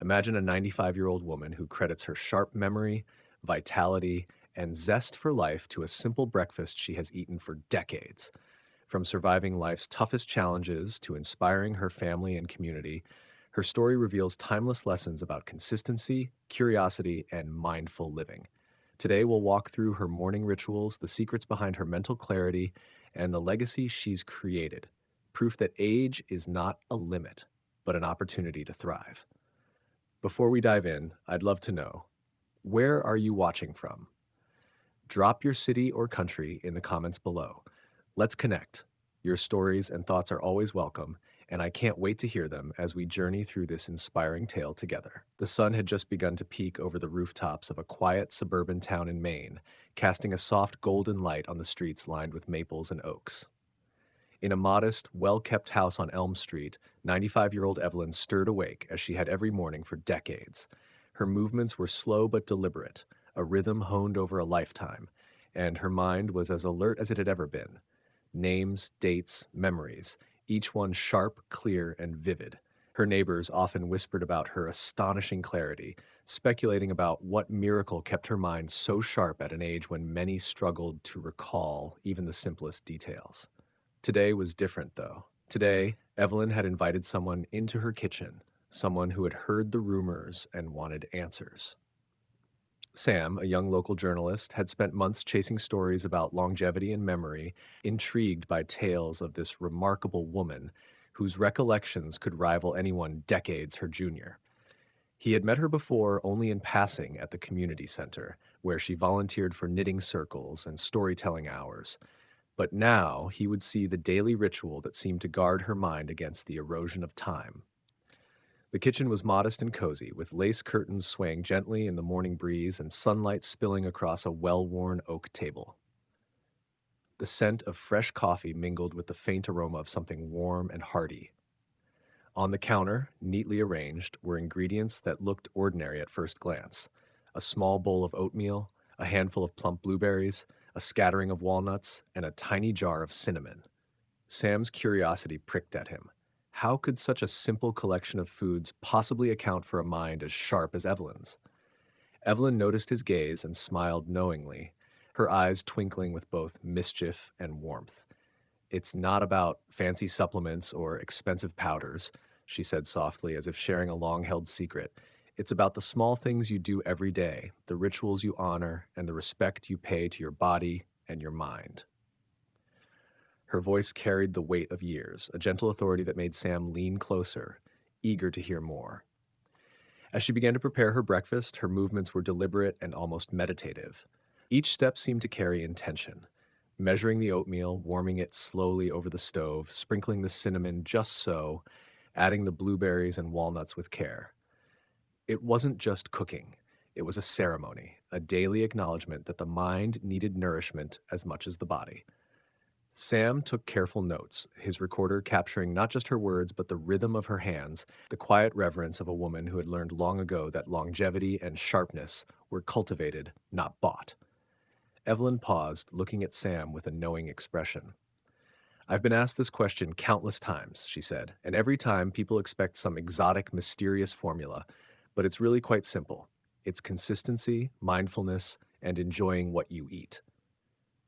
Imagine a 95-year-old woman who credits her sharp memory, vitality, and zest for life to a simple breakfast she has eaten for decades. From surviving life's toughest challenges to inspiring her family and community, her story reveals timeless lessons about consistency, curiosity, and mindful living. Today, we'll walk through her morning rituals, the secrets behind her mental clarity, and the legacy she's created. Proof that age is not a limit, but an opportunity to thrive. Before we dive in, I'd love to know, where are you watching from? Drop your city or country in the comments below. Let's connect. Your stories and thoughts are always welcome, and I can't wait to hear them as we journey through this inspiring tale together. The sun had just begun to peek over the rooftops of a quiet suburban town in Maine, casting a soft golden light on the streets lined with maples and oaks. In a modest, well kept house on Elm Street, 95-year-old Evelyn stirred awake as she had every morning for decades. Her movements were slow but deliberate, a rhythm honed over a lifetime, and her mind was as alert as it had ever been. Names, dates, memories, each one sharp, clear, and vivid. Her neighbors often whispered about her astonishing clarity, speculating about what miracle kept her mind so sharp at an age when many struggled to recall even the simplest details. Today was different, though. Today, Evelyn had invited someone into her kitchen, someone who had heard the rumors and wanted answers. Sam, a young local journalist, had spent months chasing stories about longevity and memory, intrigued by tales of this remarkable woman whose recollections could rival anyone decades her junior. He had met her before only in passing at the community center, where she volunteered for knitting circles and storytelling hours. But now he would see the daily ritual that seemed to guard her mind against the erosion of time. The kitchen was modest and cozy, with lace curtains swaying gently in the morning breeze and sunlight spilling across a well-worn oak table. The scent of fresh coffee mingled with the faint aroma of something warm and hearty. On the counter, neatly arranged, were ingredients that looked ordinary at first glance: a small bowl of oatmeal, a handful of plump blueberries, a scattering of walnuts, and a tiny jar of cinnamon. Sam's curiosity pricked at him. How could such a simple collection of foods possibly account for a mind as sharp as Evelyn's? Evelyn noticed his gaze and smiled knowingly, her eyes twinkling with both mischief and warmth. "It's not about fancy supplements or expensive powders," she said softly, as if sharing a long-held secret. "It's about the small things you do every day, the rituals you honor, and the respect you pay to your body and your mind." Her voice carried the weight of years, a gentle authority that made Sam lean closer, eager to hear more. As she began to prepare her breakfast, her movements were deliberate and almost meditative. Each step seemed to carry intention. Measuring the oatmeal, warming it slowly over the stove, sprinkling the cinnamon just so, adding the blueberries and walnuts with care. It wasn't just cooking. It was a ceremony, a daily acknowledgement that the mind needed nourishment as much as the body. Sam took careful notes, his recorder capturing not just her words but the rhythm of her hands, the quiet reverence of a woman who had learned long ago that longevity and sharpness were cultivated, not bought. Evelyn paused, looking at Sam with a knowing expression. "I've been asked this question countless times," she said, "and every time people expect some exotic, mysterious formula, but it's really quite simple. It's consistency, mindfulness, and enjoying what you eat.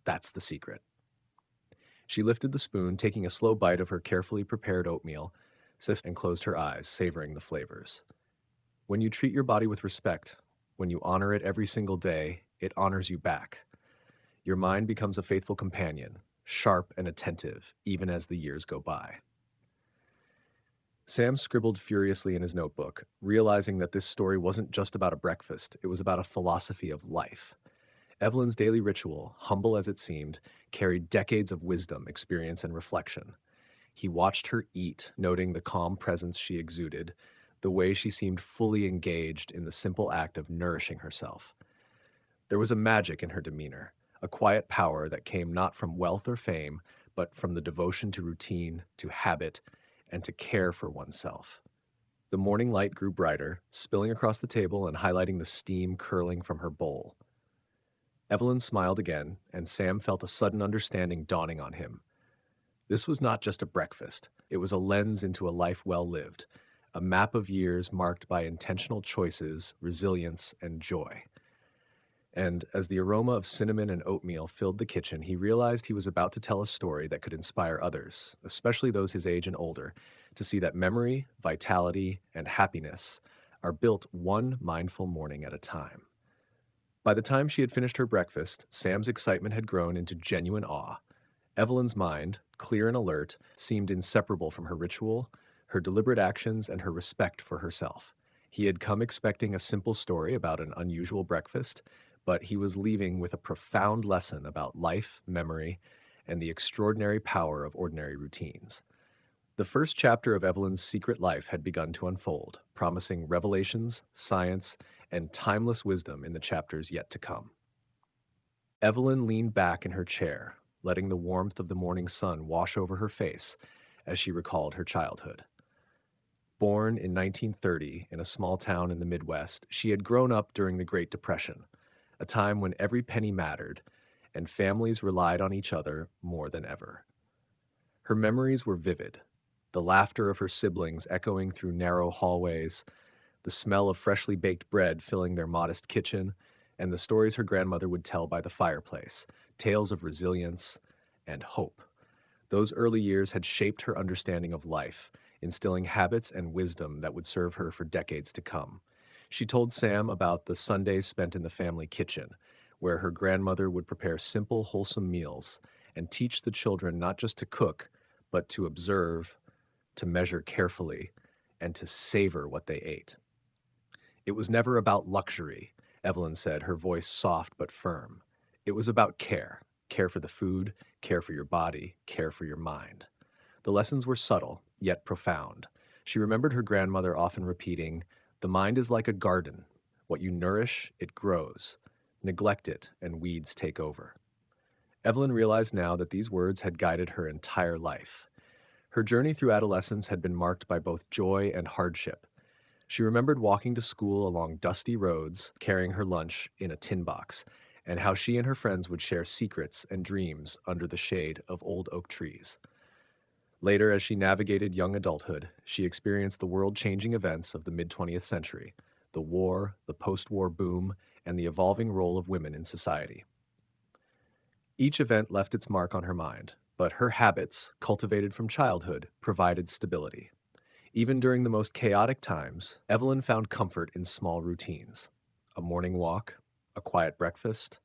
That's the secret." She lifted the spoon, taking a slow bite of her carefully prepared oatmeal, sipped and closed her eyes, savoring the flavors. When you treat your body with respect, when you honor it every single day, it honors you back. Your mind becomes a faithful companion, sharp and attentive, even as the years go by. Sam scribbled furiously in his notebook, realizing that this story wasn't just about a breakfast, it was about a philosophy of life. Evelyn's daily ritual, humble as it seemed, carried decades of wisdom, experience, and reflection. He watched her eat, noting the calm presence she exuded, the way she seemed fully engaged in the simple act of nourishing herself. There was a magic in her demeanor, a quiet power that came not from wealth or fame, but from the devotion to routine, to habit, and to care for oneself. The morning light grew brighter, spilling across the table and highlighting the steam curling from her bowl. Evelyn smiled again, and Sam felt a sudden understanding dawning on him. This was not just a breakfast. It was a lens into a life well lived, a map of years marked by intentional choices, resilience, and joy. And as the aroma of cinnamon and oatmeal filled the kitchen, he realized he was about to tell a story that could inspire others, especially those his age and older, to see that memory, vitality, and happiness are built one mindful morning at a time. By the time she had finished her breakfast, Sam's excitement had grown into genuine awe. Evelyn's mind, clear and alert, seemed inseparable from her ritual, her deliberate actions, and her respect for herself. He had come expecting a simple story about an unusual breakfast, but he was leaving with a profound lesson about life, memory, and the extraordinary power of ordinary routines. The first chapter of Evelyn's secret life had begun to unfold, promising revelations, science, and timeless wisdom in the chapters yet to come. Evelyn leaned back in her chair, letting the warmth of the morning sun wash over her face as she recalled her childhood. Born in 1930 in a small town in the Midwest, she had grown up during the Great Depression, a time when every penny mattered and families relied on each other more than ever. Her memories were vivid, the laughter of her siblings echoing through narrow hallways, the smell of freshly baked bread filling their modest kitchen, and the stories her grandmother would tell by the fireplace, tales of resilience and hope. Those early years had shaped her understanding of life, instilling habits and wisdom that would serve her for decades to come. She told Sam about the Sundays spent in the family kitchen, where her grandmother would prepare simple, wholesome meals and teach the children not just to cook, but to observe, to measure carefully, and to savor what they ate. It was never about luxury, Evelyn said, her voice soft but firm. It was about care. Care for the food, care for your body, care for your mind. The lessons were subtle, yet profound. She remembered her grandmother often repeating, "The mind is like a garden. What you nourish, it grows. Neglect it, and weeds take over." Evelyn realized now that these words had guided her entire life. Her journey through adolescence had been marked by both joy and hardship. She remembered walking to school along dusty roads, carrying her lunch in a tin box, and how she and her friends would share secrets and dreams under the shade of old oak trees. Later, as she navigated young adulthood, she experienced the world-changing events of the mid-20th century, the war, the post-war boom, and the evolving role of women in society. Each event left its mark on her mind, but her habits, cultivated from childhood, provided stability. Even during the most chaotic times, Evelyn found comfort in small routines: a morning walk, a quiet breakfast,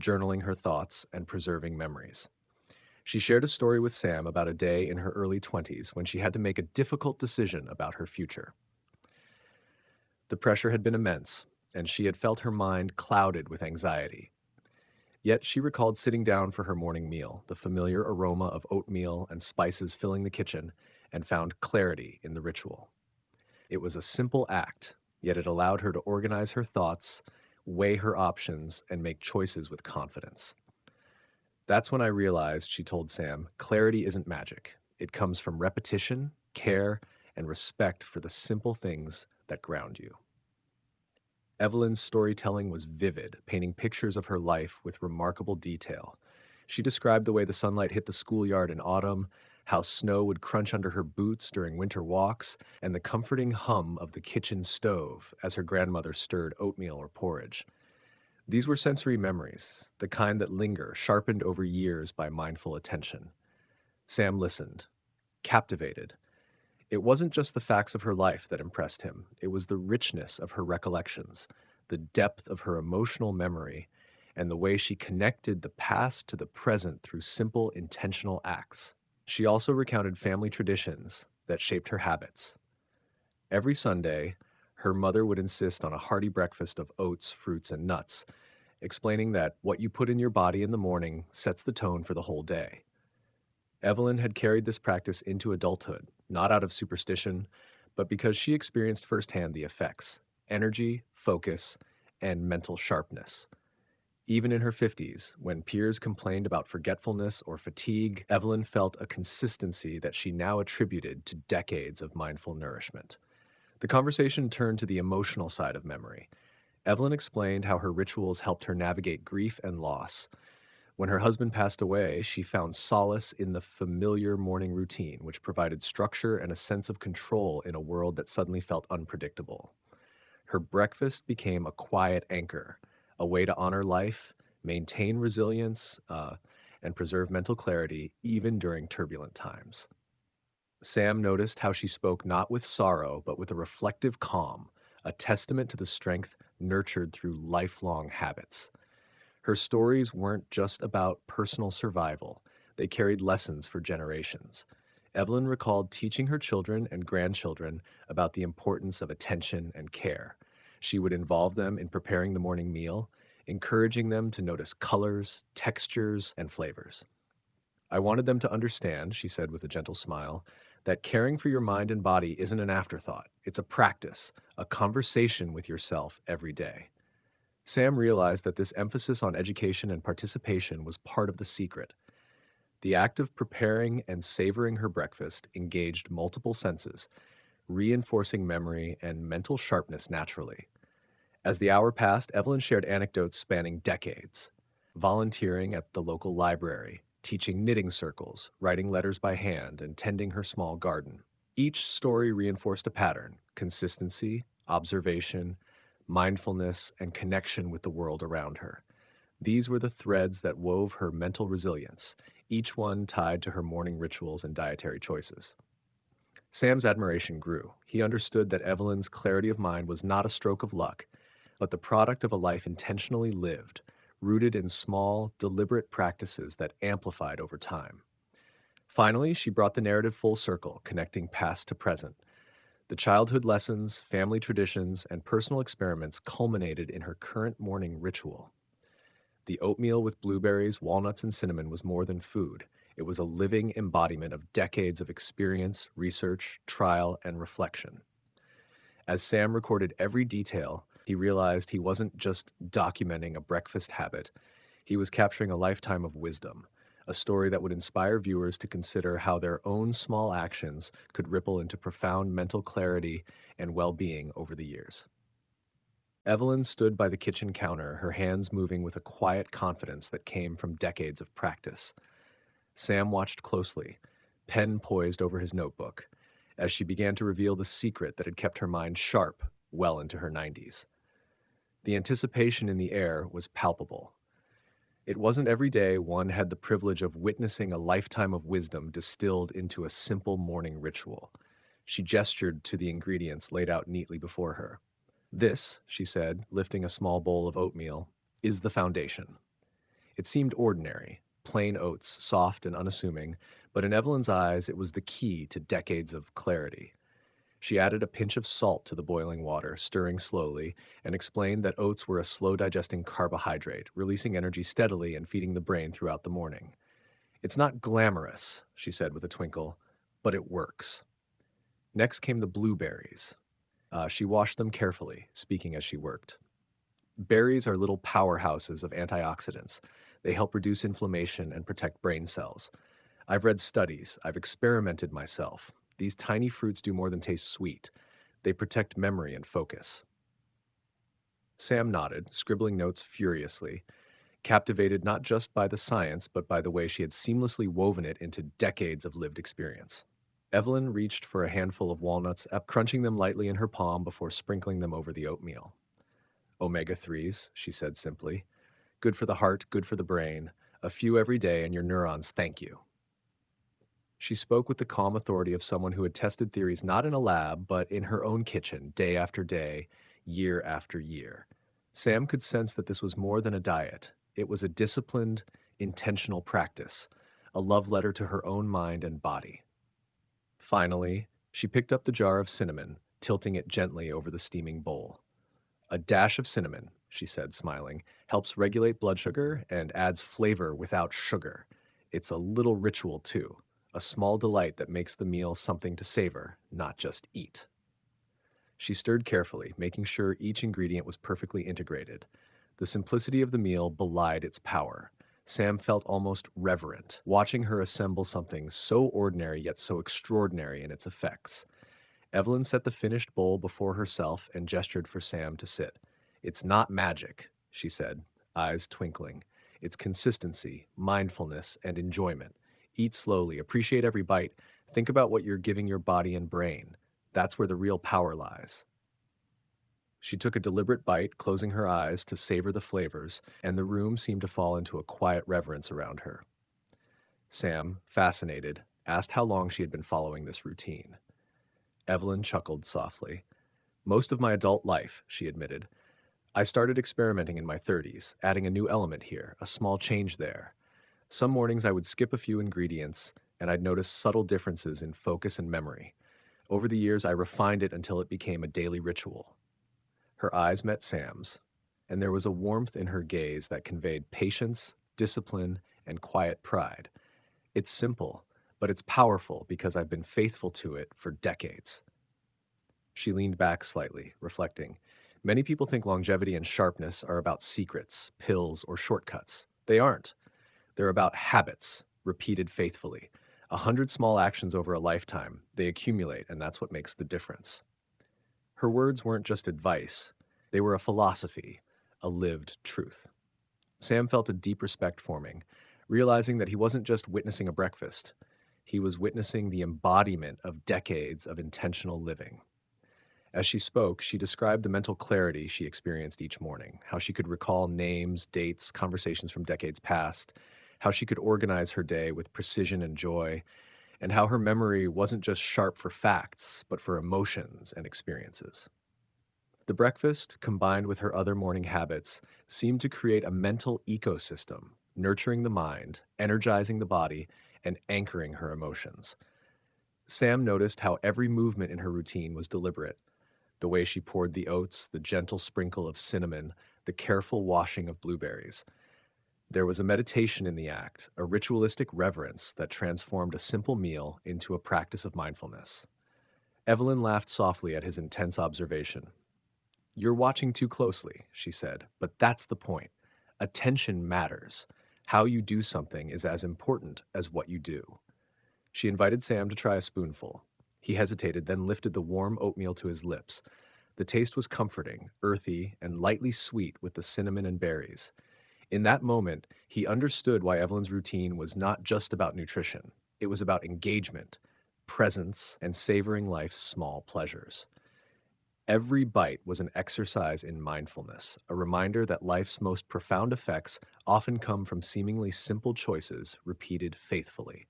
journaling her thoughts, and preserving memories. She shared a story with Sam about a day in her early 20s when she had to make a difficult decision about her future. The pressure had been immense, and she had felt her mind clouded with anxiety. Yet she recalled sitting down for her morning meal, the familiar aroma of oatmeal and spices filling the kitchen, and found clarity in the ritual. It was a simple act, yet it allowed her to organize her thoughts, weigh her options, and make choices with confidence. "That's when I realized," she told Sam, "clarity isn't magic. It comes from repetition, care, and respect for the simple things that ground you." Evelyn's storytelling was vivid, painting pictures of her life with remarkable detail. She described the way the sunlight hit the schoolyard in autumn, how snow would crunch under her boots during winter walks, and the comforting hum of the kitchen stove as her grandmother stirred oatmeal or porridge. These were sensory memories, the kind that linger, sharpened over years by mindful attention. Sam listened, captivated. It wasn't just the facts of her life that impressed him. It was the richness of her recollections, the depth of her emotional memory, and the way she connected the past to the present through simple, intentional acts. She also recounted family traditions that shaped her habits. Every Sunday, her mother would insist on a hearty breakfast of oats, fruits, and nuts, explaining that what you put in your body in the morning sets the tone for the whole day. Evelyn had carried this practice into adulthood, not out of superstition, but because she experienced firsthand the effects: energy, focus, and mental sharpness. Even in her 50s, when peers complained about forgetfulness or fatigue, Evelyn felt a consistency that she now attributed to decades of mindful nourishment. The conversation turned to the emotional side of memory. Evelyn explained how her rituals helped her navigate grief and loss, When her husband passed away, she found solace in the familiar morning routine, which provided structure and a sense of control in a world that suddenly felt unpredictable. Her breakfast became a quiet anchor, a way to honor life, maintain resilience, and preserve mental clarity even during turbulent times. Sam noticed how she spoke not with sorrow, but with a reflective calm, a testament to the strength nurtured through lifelong habits. Her stories weren't just about personal survival, they carried lessons for generations. Evelyn recalled teaching her children and grandchildren about the importance of attention and care. She would involve them in preparing the morning meal, encouraging them to notice colors, textures, and flavors. I wanted them to understand, she said with a gentle smile, that caring for your mind and body isn't an afterthought. It's a practice, a conversation with yourself every day. Sam realized that this emphasis on education and participation was part of the secret. The act of preparing and savoring her breakfast engaged multiple senses, reinforcing memory and mental sharpness naturally. As the hour passed, Evelyn shared anecdotes spanning decades, volunteering at the local library, teaching knitting circles, writing letters by hand, and tending her small garden. Each story reinforced a pattern: consistency, observation, mindfulness, and connection with the world around her. These were the threads that wove her mental resilience, each one tied to her morning rituals and dietary choices. Sam's admiration grew. He understood that Evelyn's clarity of mind was not a stroke of luck, but the product of a life intentionally lived, rooted in small, deliberate practices that amplified over time. Finally, she brought the narrative full circle, connecting past to present. The childhood lessons, family traditions, and personal experiments culminated in her current morning ritual. The oatmeal with blueberries, walnuts, and cinnamon was more than food. It was a living embodiment of decades of experience, research, trial, and reflection. As Sam recorded every detail, he realized he wasn't just documenting a breakfast habit, he was capturing a lifetime of wisdom, a story that would inspire viewers to consider how their own small actions could ripple into profound mental clarity and well being over the years. Evelyn stood by the kitchen counter, her hands moving with a quiet confidence that came from decades of practice. Sam watched closely, pen poised over his notebook, as she began to reveal the secret that had kept her mind sharp well into her 90s. The anticipation in the air was palpable. It wasn't every day one had the privilege of witnessing a lifetime of wisdom distilled into a simple morning ritual. She gestured to the ingredients laid out neatly before her. "This," she said, lifting a small bowl of oatmeal, "is the foundation." It seemed ordinary, plain oats, soft and unassuming, but in Evelyn's eyes it was the key to decades of clarity. She added a pinch of salt to the boiling water, stirring slowly, and explained that oats were a slow-digesting carbohydrate, releasing energy steadily and feeding the brain throughout the morning. "It's not glamorous," she said with a twinkle, "but it works." Next came the blueberries. She washed them carefully, speaking as she worked. Berries are little powerhouses of antioxidants. They help reduce inflammation and protect brain cells. I've read studies, I've experimented myself. These tiny fruits do more than taste sweet. They protect memory and focus. Sam nodded, scribbling notes furiously, captivated not just by the science, but by the way she had seamlessly woven it into decades of lived experience. Evelyn reached for a handful of walnuts, crunching them lightly in her palm before sprinkling them over the oatmeal. "Omega-3s," she said simply. "Good for the heart, good for the brain. A few every day and your neurons thank you." She spoke with the calm authority of someone who had tested theories not in a lab, but in her own kitchen, day after day, year after year. Sam could sense that this was more than a diet. It was a disciplined, intentional practice, a love letter to her own mind and body. Finally, she picked up the jar of cinnamon, tilting it gently over the steaming bowl. "A dash of cinnamon," she said, smiling, "helps regulate blood sugar and adds flavor without sugar. It's a little ritual, too, a small delight that makes the meal something to savor, not just eat." She stirred carefully, making sure each ingredient was perfectly integrated. The simplicity of the meal belied its power. Sam felt almost reverent, watching her assemble something so ordinary yet so extraordinary in its effects. Evelyn set the finished bowl before herself and gestured for Sam to sit. "It's not magic," she said, eyes twinkling. It's consistency, mindfulness, and enjoyment. Eat slowly, appreciate every bite, think about what you're giving your body and brain. That's where the real power lies. She took a deliberate bite, closing her eyes to savor the flavors, and the room seemed to fall into a quiet reverence around her. Sam, fascinated, asked how long she had been following this routine. Evelyn chuckled softly. Most of my adult life, she admitted. I started experimenting in my 30s, adding a new element here, a small change there. Some mornings I would skip a few ingredients, and I'd notice subtle differences in focus and memory. Over the years, I refined it until it became a daily ritual. Her eyes met Sam's, and there was a warmth in her gaze that conveyed patience, discipline, and quiet pride. It's simple, but it's powerful because I've been faithful to it for decades. She leaned back slightly, reflecting. Many people think longevity and sharpness are about secrets, pills, or shortcuts. They aren't. They're about habits, repeated faithfully. 100 small actions over a lifetime, they accumulate, and that's what makes the difference. Her words weren't just advice, they were a philosophy, a lived truth. Sam felt a deep respect forming, realizing that he wasn't just witnessing a breakfast, he was witnessing the embodiment of decades of intentional living. As she spoke, she described the mental clarity she experienced each morning, how she could recall names, dates, conversations from decades past, how she could organize her day with precision and joy, and how her memory wasn't just sharp for facts, but for emotions and experiences. The breakfast, combined with her other morning habits, seemed to create a mental ecosystem, nurturing the mind, energizing the body, and anchoring her emotions. Sam noticed how every movement in her routine was deliberate. The way she poured the oats, the gentle sprinkle of cinnamon, the careful washing of blueberries. There was a meditation in the act, a ritualistic reverence that transformed a simple meal into a practice of mindfulness. Evelyn laughed softly at his intense observation. You're watching too closely, she said, but that's the point. Attention matters. How you do something is as important as what you do. She invited Sam to try a spoonful. He hesitated, then lifted the warm oatmeal to his lips. The taste was comforting, earthy, and lightly sweet with the cinnamon and berries. In that moment, he understood why Evelyn's routine was not just about nutrition. It was about engagement, presence, and savoring life's small pleasures. Every bite was an exercise in mindfulness, a reminder that life's most profound effects often come from seemingly simple choices repeated faithfully.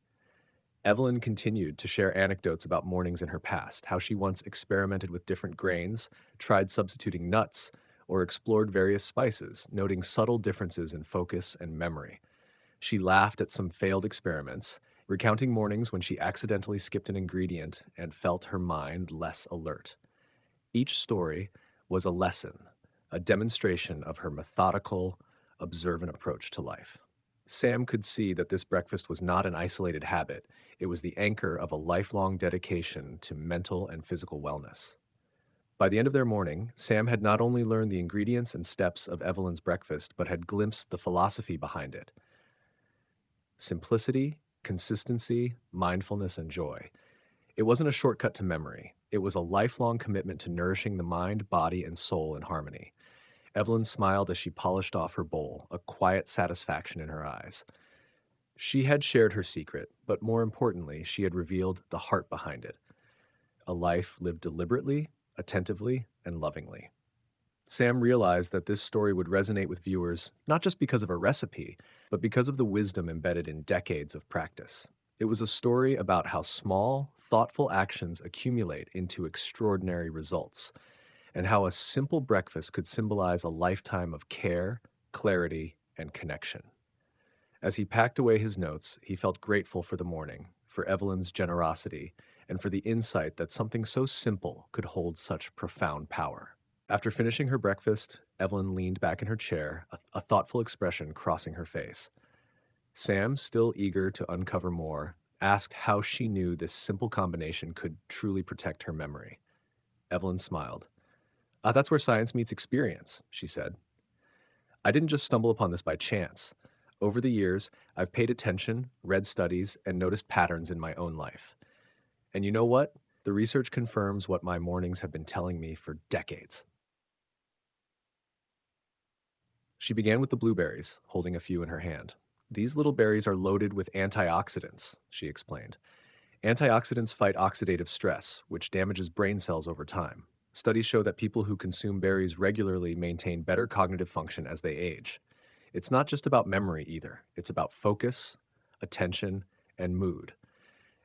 Evelyn continued to share anecdotes about mornings in her past, how she once experimented with different grains, tried substituting nuts, or explored various spices, noting subtle differences in focus and memory. She laughed at some failed experiments, recounting mornings when she accidentally skipped an ingredient and felt her mind less alert. Each story was a lesson, a demonstration of her methodical, observant approach to life. Sam could see that this breakfast was not an isolated habit, it was the anchor of a lifelong dedication to mental and physical wellness. By the end of their morning, Sam had not only learned the ingredients and steps of Evelyn's breakfast, but had glimpsed the philosophy behind it. Simplicity, consistency, mindfulness, and joy. It wasn't a shortcut to memory. It was a lifelong commitment to nourishing the mind, body, and soul in harmony. Evelyn smiled as she polished off her bowl, a quiet satisfaction in her eyes. She had shared her secret, but more importantly, she had revealed the heart behind it. A life lived deliberately, attentively, and lovingly. Sam realized that this story would resonate with viewers not just because of a recipe, but because of the wisdom embedded in decades of practice. It was a story about how small, thoughtful actions accumulate into extraordinary results, and how a simple breakfast could symbolize a lifetime of care, clarity, and connection. As he packed away his notes, he felt grateful for the morning, for Evelyn's generosity, and for the insight that something so simple could hold such profound power. After finishing her breakfast, Evelyn leaned back in her chair, a thoughtful expression crossing her face. Sam, still eager to uncover more, asked how she knew this simple combination could truly protect her memory. Evelyn smiled. That's where science meets experience, she said. I didn't just stumble upon this by chance. Over the years, I've paid attention, read studies, and noticed patterns in my own life. And you know what? The research confirms what my mornings have been telling me for decades. She began with the blueberries, holding a few in her hand. These little berries are loaded with antioxidants, she explained. Antioxidants fight oxidative stress, which damages brain cells over time. Studies show that people who consume berries regularly maintain better cognitive function as they age. It's not just about memory either, it's about focus, attention, and mood.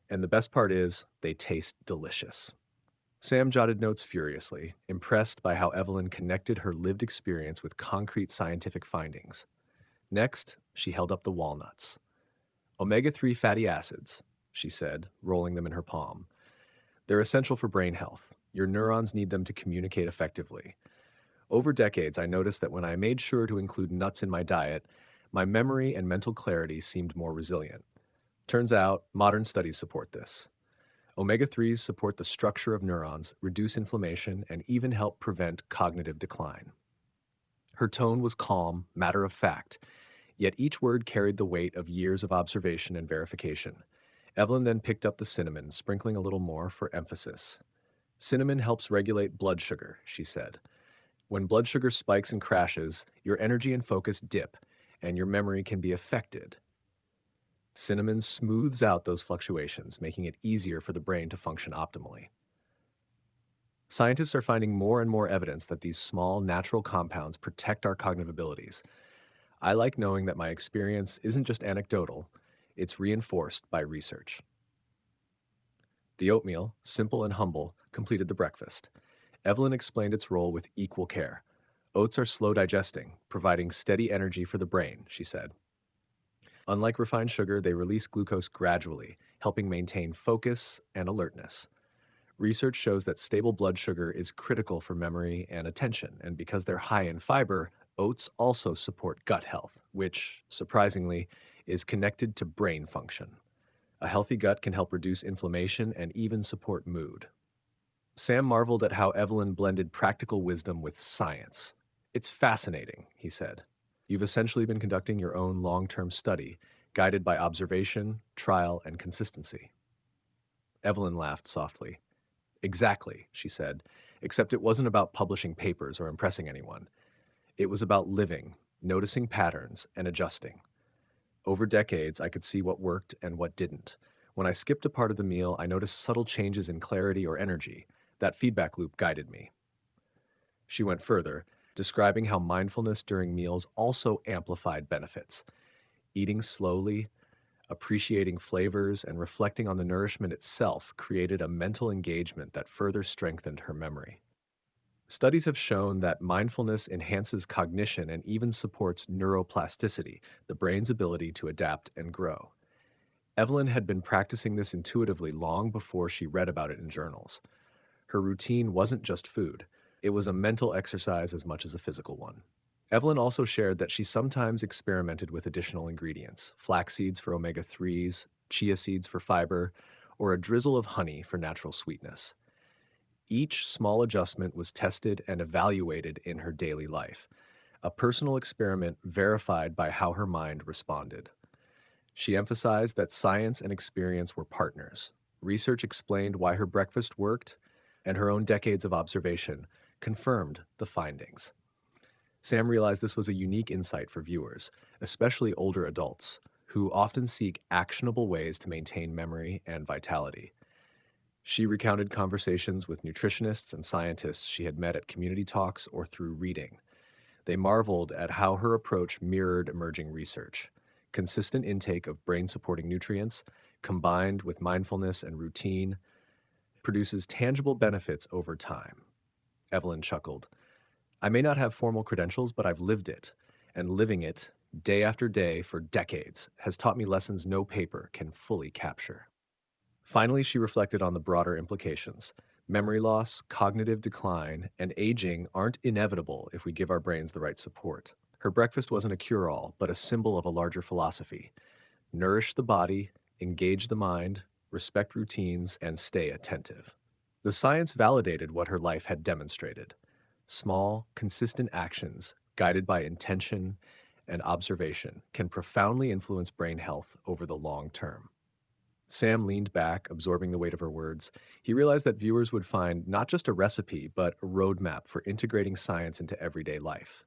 And the best part is, they taste delicious. Sam jotted notes furiously, impressed by how Evelyn connected her lived experience with concrete scientific findings. Next, she held up the walnuts. Omega-3 fatty acids, she said, rolling them in her palm. They're essential for brain health. Your neurons need them to communicate effectively. Over decades, I noticed that when I made sure to include nuts in my diet, my memory and mental clarity seemed more resilient. Turns out, modern studies support this. Omega-3s support the structure of neurons, reduce inflammation, and even help prevent cognitive decline. Her tone was calm, matter of fact, yet each word carried the weight of years of observation and verification. Evelyn then picked up the cinnamon, sprinkling a little more for emphasis. Cinnamon helps regulate blood sugar, she said. When blood sugar spikes and crashes, your energy and focus dip, and your memory can be affected. Cinnamon smooths out those fluctuations, making it easier for the brain to function optimally. Scientists are finding more and more evidence that these small, natural compounds protect our cognitive abilities. I like knowing that my experience isn't just anecdotal, it's reinforced by research. The oatmeal, simple and humble, completed the breakfast. Evelyn explained its role with equal care. Oats are slow digesting, providing steady energy for the brain, she said. Unlike refined sugar, they release glucose gradually, helping maintain focus and alertness. Research shows that stable blood sugar is critical for memory and attention, and because they're high in fiber, oats also support gut health, which, surprisingly, is connected to brain function. A healthy gut can help reduce inflammation and even support mood. Sam marveled at how Evelyn blended practical wisdom with science. It's fascinating, he said. You've essentially been conducting your own long-term study, guided by observation, trial, and consistency. Evelyn laughed softly. Exactly, she said, except it wasn't about publishing papers or impressing anyone. It was about living, noticing patterns, and adjusting. Over decades, I could see what worked and what didn't. When I skipped a part of the meal, I noticed subtle changes in clarity or energy. That feedback loop guided me. She went further, describing how mindfulness during meals also amplified benefits. Eating slowly, appreciating flavors, and reflecting on the nourishment itself created a mental engagement that further strengthened her memory. Studies have shown that mindfulness enhances cognition and even supports neuroplasticity, the brain's ability to adapt and grow. Evelyn had been practicing this intuitively long before she read about it in journals. Her routine wasn't just food, it was a mental exercise as much as a physical one. Evelyn also shared that she sometimes experimented with additional ingredients, flax seeds for omega-3s, chia seeds for fiber, or a drizzle of honey for natural sweetness. Each small adjustment was tested and evaluated in her daily life, a personal experiment verified by how her mind responded. She emphasized that science and experience were partners. Research explained why her breakfast worked, and her own decades of observation confirmed the findings. Sam realized this was a unique insight for viewers, especially older adults, who often seek actionable ways to maintain memory and vitality. She recounted conversations with nutritionists and scientists she had met at community talks or through reading. They marveled at how her approach mirrored emerging research. Consistent intake of brain-supporting nutrients, combined with mindfulness and routine, produces tangible benefits over time. Evelyn chuckled. I may not have formal credentials, but I've lived it, and living it, day after day for decades, has taught me lessons no paper can fully capture. Finally, she reflected on the broader implications. Memory loss, cognitive decline, and aging aren't inevitable if we give our brains the right support. Her breakfast wasn't a cure-all, but a symbol of a larger philosophy. Nourish the body, engage the mind, respect routines, and stay attentive. The science validated what her life had demonstrated. Small, consistent actions, guided by intention and observation, can profoundly influence brain health over the long term. Sam leaned back, absorbing the weight of her words. He realized that viewers would find not just a recipe, but a roadmap for integrating science into everyday life.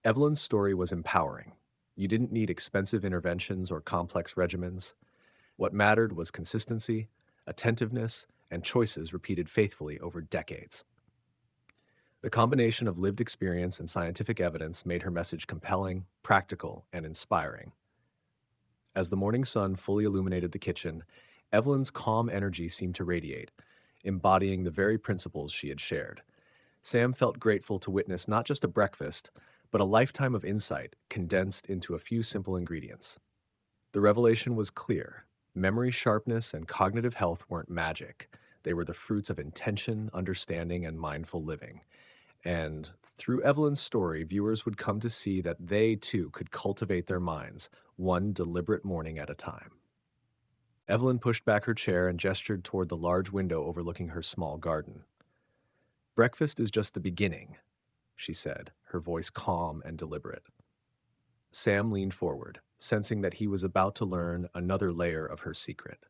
Evelyn's story was empowering. You didn't need expensive interventions or complex regimens. What mattered was consistency, attentiveness, and choices repeated faithfully over decades. The combination of lived experience and scientific evidence made her message compelling, practical, and inspiring. As the morning sun fully illuminated the kitchen, Evelyn's calm energy seemed to radiate, embodying the very principles she had shared. Sam felt grateful to witness not just a breakfast, but a lifetime of insight condensed into a few simple ingredients. The revelation was clear. Memory sharpness and cognitive health weren't magic. They were the fruits of intention, understanding, and mindful living. And through Evelyn's story, viewers would come to see that they too could cultivate their minds, one deliberate morning at a time. Evelyn pushed back her chair and gestured toward the large window overlooking her small garden. "Breakfast is just the beginning," she said, her voice calm and deliberate. Sam leaned forward, sensing that he was about to learn another layer of her secret.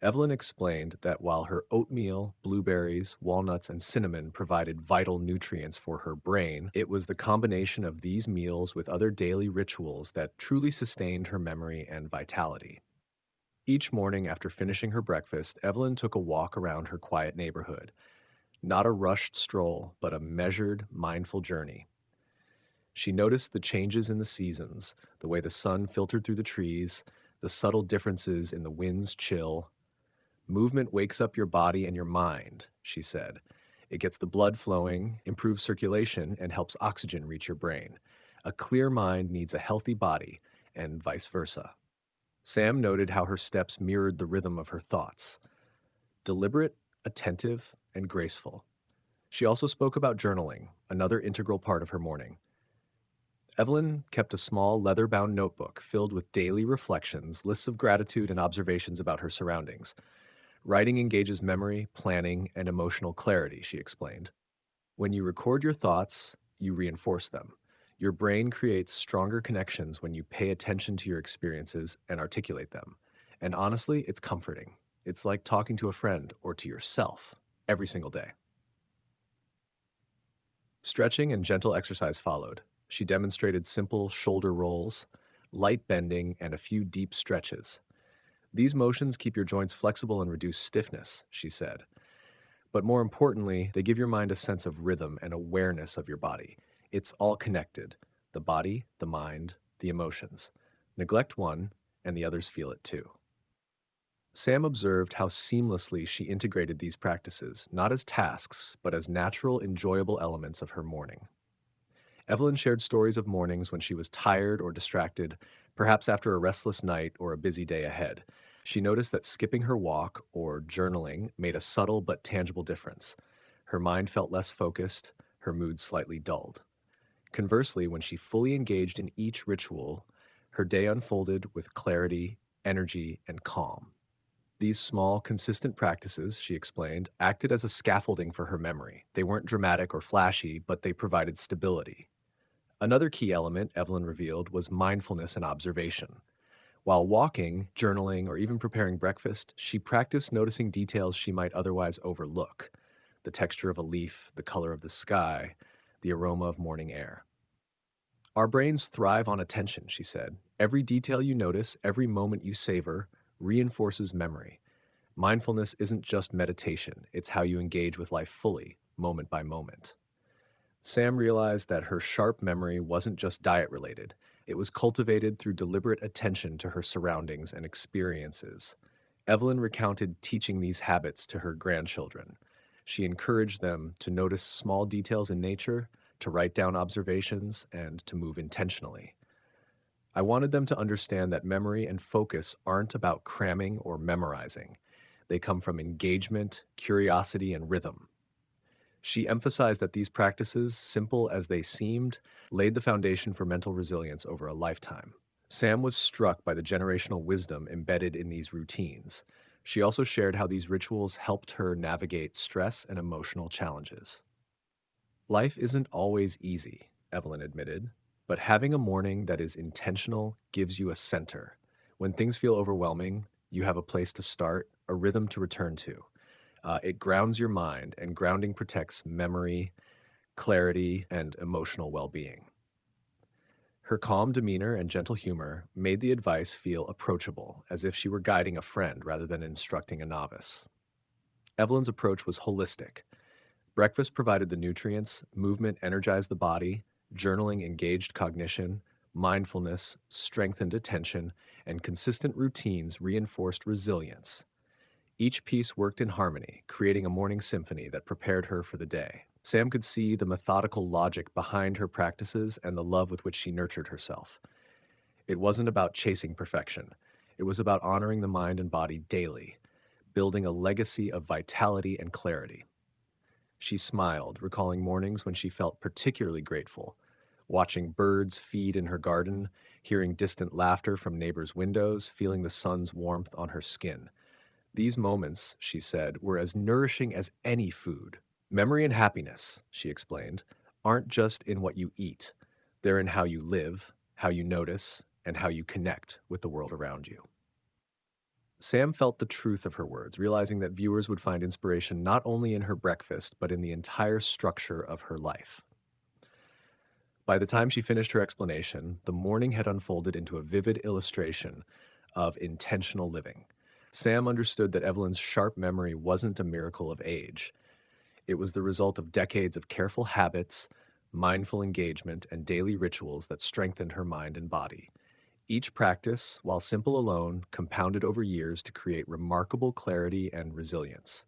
Evelyn explained that while her oatmeal, blueberries, walnuts, and cinnamon provided vital nutrients for her brain, it was the combination of these meals with other daily rituals that truly sustained her memory and vitality. Each morning after finishing her breakfast, Evelyn took a walk around her quiet neighborhood. Not a rushed stroll, but a measured, mindful journey. She noticed the changes in the seasons, the way the sun filtered through the trees, the subtle differences in the wind's chill. "Movement wakes up your body and your mind," she said. "It gets the blood flowing, improves circulation, and helps oxygen reach your brain. A clear mind needs a healthy body, and vice versa." Sam noted how her steps mirrored the rhythm of her thoughts, deliberate, attentive, and graceful. She also spoke about journaling, another integral part of her morning. Evelyn kept a small leather-bound notebook filled with daily reflections, lists of gratitude, and observations about her surroundings. "Writing engages memory, planning, and emotional clarity," she explained. "When you record your thoughts, you reinforce them. Your brain creates stronger connections when you pay attention to your experiences and articulate them. And honestly, it's comforting. It's like talking to a friend or to yourself every single day." Stretching and gentle exercise followed. She demonstrated simple shoulder rolls, light bending, and a few deep stretches. "These motions keep your joints flexible and reduce stiffness," she said. "But more importantly, they give your mind a sense of rhythm and awareness of your body. It's all connected: the body, the mind, the emotions. Neglect one, and the others feel it too." Sam observed how seamlessly she integrated these practices, not as tasks, but as natural, enjoyable elements of her morning. Evelyn shared stories of mornings when she was tired or distracted, perhaps after a restless night or a busy day ahead. She noticed that skipping her walk or journaling made a subtle but tangible difference. Her mind felt less focused, her mood slightly dulled. Conversely, when she fully engaged in each ritual, her day unfolded with clarity, energy, and calm. These small, consistent practices, she explained, acted as a scaffolding for her memory. They weren't dramatic or flashy, but they provided stability. Another key element, Evelyn revealed, was mindfulness and observation. While walking, journaling, or even preparing breakfast, she practiced noticing details she might otherwise overlook: the texture of a leaf, the color of the sky, the aroma of morning air. "Our brains thrive on attention," she said. "Every detail you notice, every moment you savor, reinforces memory. Mindfulness isn't just meditation, it's how you engage with life fully, moment by moment." Sam realized that her sharp memory wasn't just diet related. It was cultivated through deliberate attention to her surroundings and experiences. Evelyn recounted teaching these habits to her grandchildren. She encouraged them to notice small details in nature, to write down observations, and to move intentionally. "I wanted them to understand that memory and focus aren't about cramming or memorizing. They come from engagement, curiosity, and rhythm." She emphasized that these practices, simple as they seemed, laid the foundation for mental resilience over a lifetime. Sam was struck by the generational wisdom embedded in these routines. She also shared how these rituals helped her navigate stress and emotional challenges. "Life isn't always easy," Evelyn admitted, "but having a morning that is intentional gives you a center. When things feel overwhelming, you have a place to start, a rhythm to return to. It grounds your mind, and grounding protects memory, clarity, and emotional well being." Her calm demeanor and gentle humor made the advice feel approachable, as if she were guiding a friend rather than instructing a novice. Evelyn's approach was holistic. Breakfast provided the nutrients, movement energized the body, journaling engaged cognition, mindfulness strengthened attention, and consistent routines reinforced resilience. Each piece worked in harmony, creating a morning symphony that prepared her for the day. Sam could see the methodical logic behind her practices and the love with which she nurtured herself. It wasn't about chasing perfection. It was about honoring the mind and body daily, building a legacy of vitality and clarity. She smiled, recalling mornings when she felt particularly grateful, watching birds feed in her garden, hearing distant laughter from neighbors' windows, feeling the sun's warmth on her skin. These moments, she said, were as nourishing as any food. Memory and happiness, she explained, aren't just in what you eat. They're in how you live, how you notice, and how you connect with the world around you. Sam felt the truth of her words, realizing that viewers would find inspiration not only in her breakfast, but in the entire structure of her life. By the time she finished her explanation, the morning had unfolded into a vivid illustration of intentional living. Sam understood that Evelyn's sharp memory wasn't a miracle of age. It was the result of decades of careful habits, mindful engagement, and daily rituals that strengthened her mind and body. Each practice, while simple alone, compounded over years to create remarkable clarity and resilience.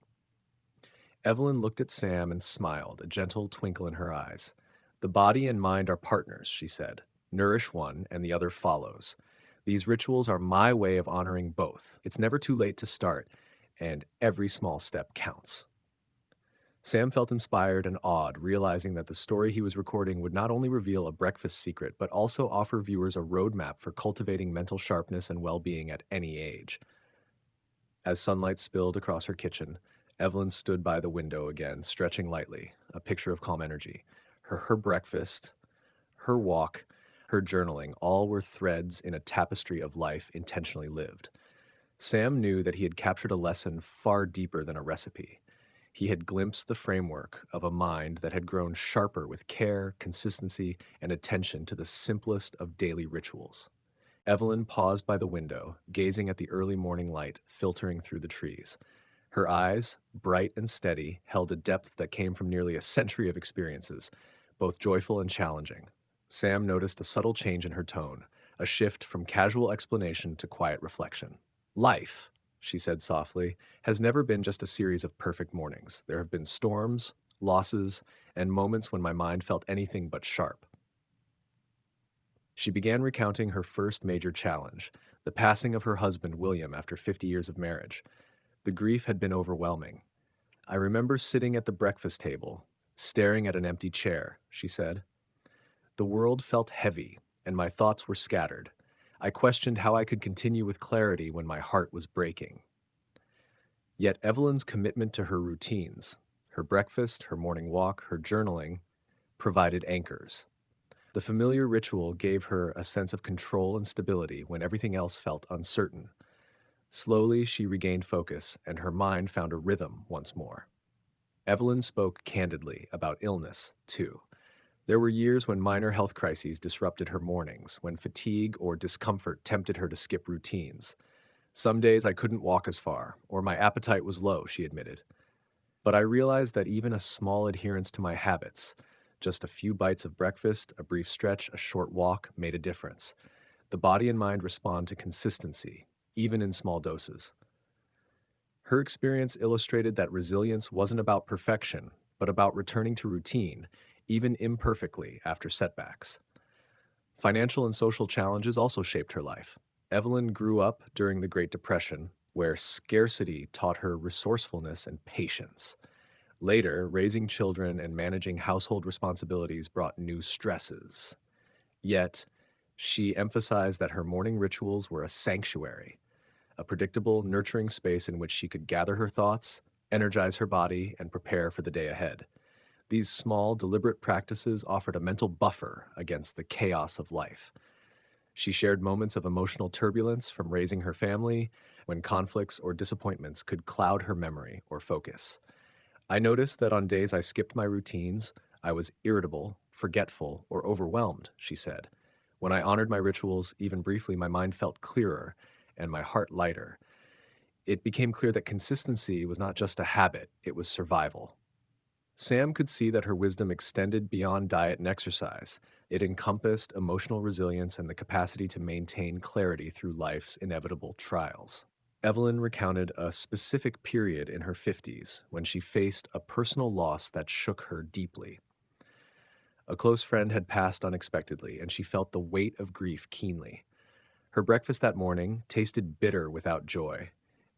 Evelyn looked at Sam and smiled, a gentle twinkle in her eyes. The body and mind are partners, she said. Nourish one, and the other follows. These rituals are my way of honoring both. It's never too late to start, and every small step counts. Sam felt inspired and awed, realizing that the story he was recording would not only reveal a breakfast secret, but also offer viewers a roadmap for cultivating mental sharpness and well-being at any age. As sunlight spilled across her kitchen, Evelyn stood by the window again, stretching lightly, a picture of calm energy. Her breakfast, her walk, her journaling, all were threads in a tapestry of life intentionally lived. Sam knew that he had captured a lesson far deeper than a recipe. He had glimpsed the framework of a mind that had grown sharper with care, consistency, and attention to the simplest of daily rituals. Evelyn paused by the window, gazing at the early morning light filtering through the trees. Her eyes, bright and steady, held a depth that came from nearly a century of experiences, both joyful and challenging. Sam noticed a subtle change in her tone, a shift from casual explanation to quiet reflection. Life, she said softly, has never been just a series of perfect mornings. There have been storms, losses, and moments when my mind felt anything but sharp. She began recounting her first major challenge, the passing of her husband, William, after 50 years of marriage. The grief had been overwhelming. I remember sitting at the breakfast table, staring at an empty chair, she said. The world felt heavy, and my thoughts were scattered. I questioned how I could continue with clarity when my heart was breaking. Yet Evelyn's commitment to her routines, her breakfast, her morning walk, her journaling, provided anchors. The familiar ritual gave her a sense of control and stability when everything else felt uncertain. Slowly, she regained focus, and her mind found a rhythm once more. Evelyn spoke candidly about illness, too. There were years when minor health crises disrupted her mornings, when fatigue or discomfort tempted her to skip routines. Some days I couldn't walk as far, or my appetite was low, she admitted. But I realized that even a small adherence to my habits, just a few bites of breakfast, a brief stretch, a short walk, made a difference. The body and mind respond to consistency, even in small doses. Her experience illustrated that resilience wasn't about perfection, but about returning to routine, even imperfectly after setbacks. Financial and social challenges also shaped her life. Evelyn grew up during the Great Depression, where scarcity taught her resourcefulness and patience. Later, raising children and managing household responsibilities brought new stresses. Yet, she emphasized that her morning rituals were a sanctuary, a predictable, nurturing space in which she could gather her thoughts, energize her body, and prepare for the day ahead. These small, deliberate practices offered a mental buffer against the chaos of life. She shared moments of emotional turbulence from raising her family, when conflicts or disappointments could cloud her memory or focus. I noticed that on days I skipped my routines, I was irritable, forgetful, or overwhelmed, she said. When I honored my rituals, even briefly, my mind felt clearer and my heart lighter. It became clear that consistency was not just a habit, it was survival. Sam could see that her wisdom extended beyond diet and exercise. It encompassed emotional resilience and the capacity to maintain clarity through life's inevitable trials. Evelyn recounted a specific period in her 50s when she faced a personal loss that shook her deeply. A close friend had passed unexpectedly, and she felt the weight of grief keenly. Her breakfast that morning tasted bitter without joy,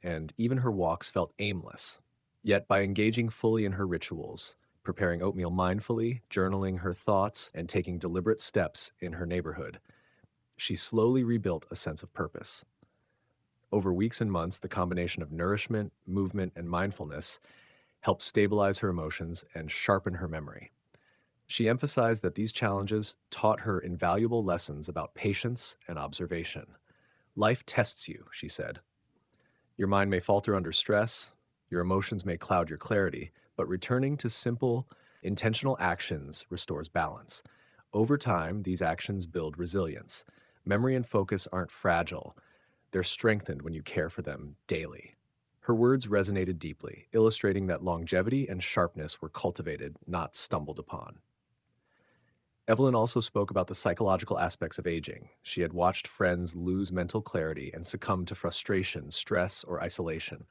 and even her walks felt aimless. Yet, by engaging fully in her rituals, preparing oatmeal mindfully, journaling her thoughts, and taking deliberate steps in her neighborhood, she slowly rebuilt a sense of purpose. Over weeks and months, the combination of nourishment, movement, and mindfulness helped stabilize her emotions and sharpen her memory. She emphasized that these challenges taught her invaluable lessons about patience and observation. Life tests you, she said. Your mind may falter under stress, your emotions may cloud your clarity, but returning to simple, intentional actions restores balance. Over time, these actions build resilience. Memory and focus aren't fragile, they're strengthened when you care for them daily. Her words resonated deeply, illustrating that longevity and sharpness were cultivated, not stumbled upon. Evelyn also spoke about the psychological aspects of aging. She had watched friends lose mental clarity and succumb to frustration, stress, or isolation.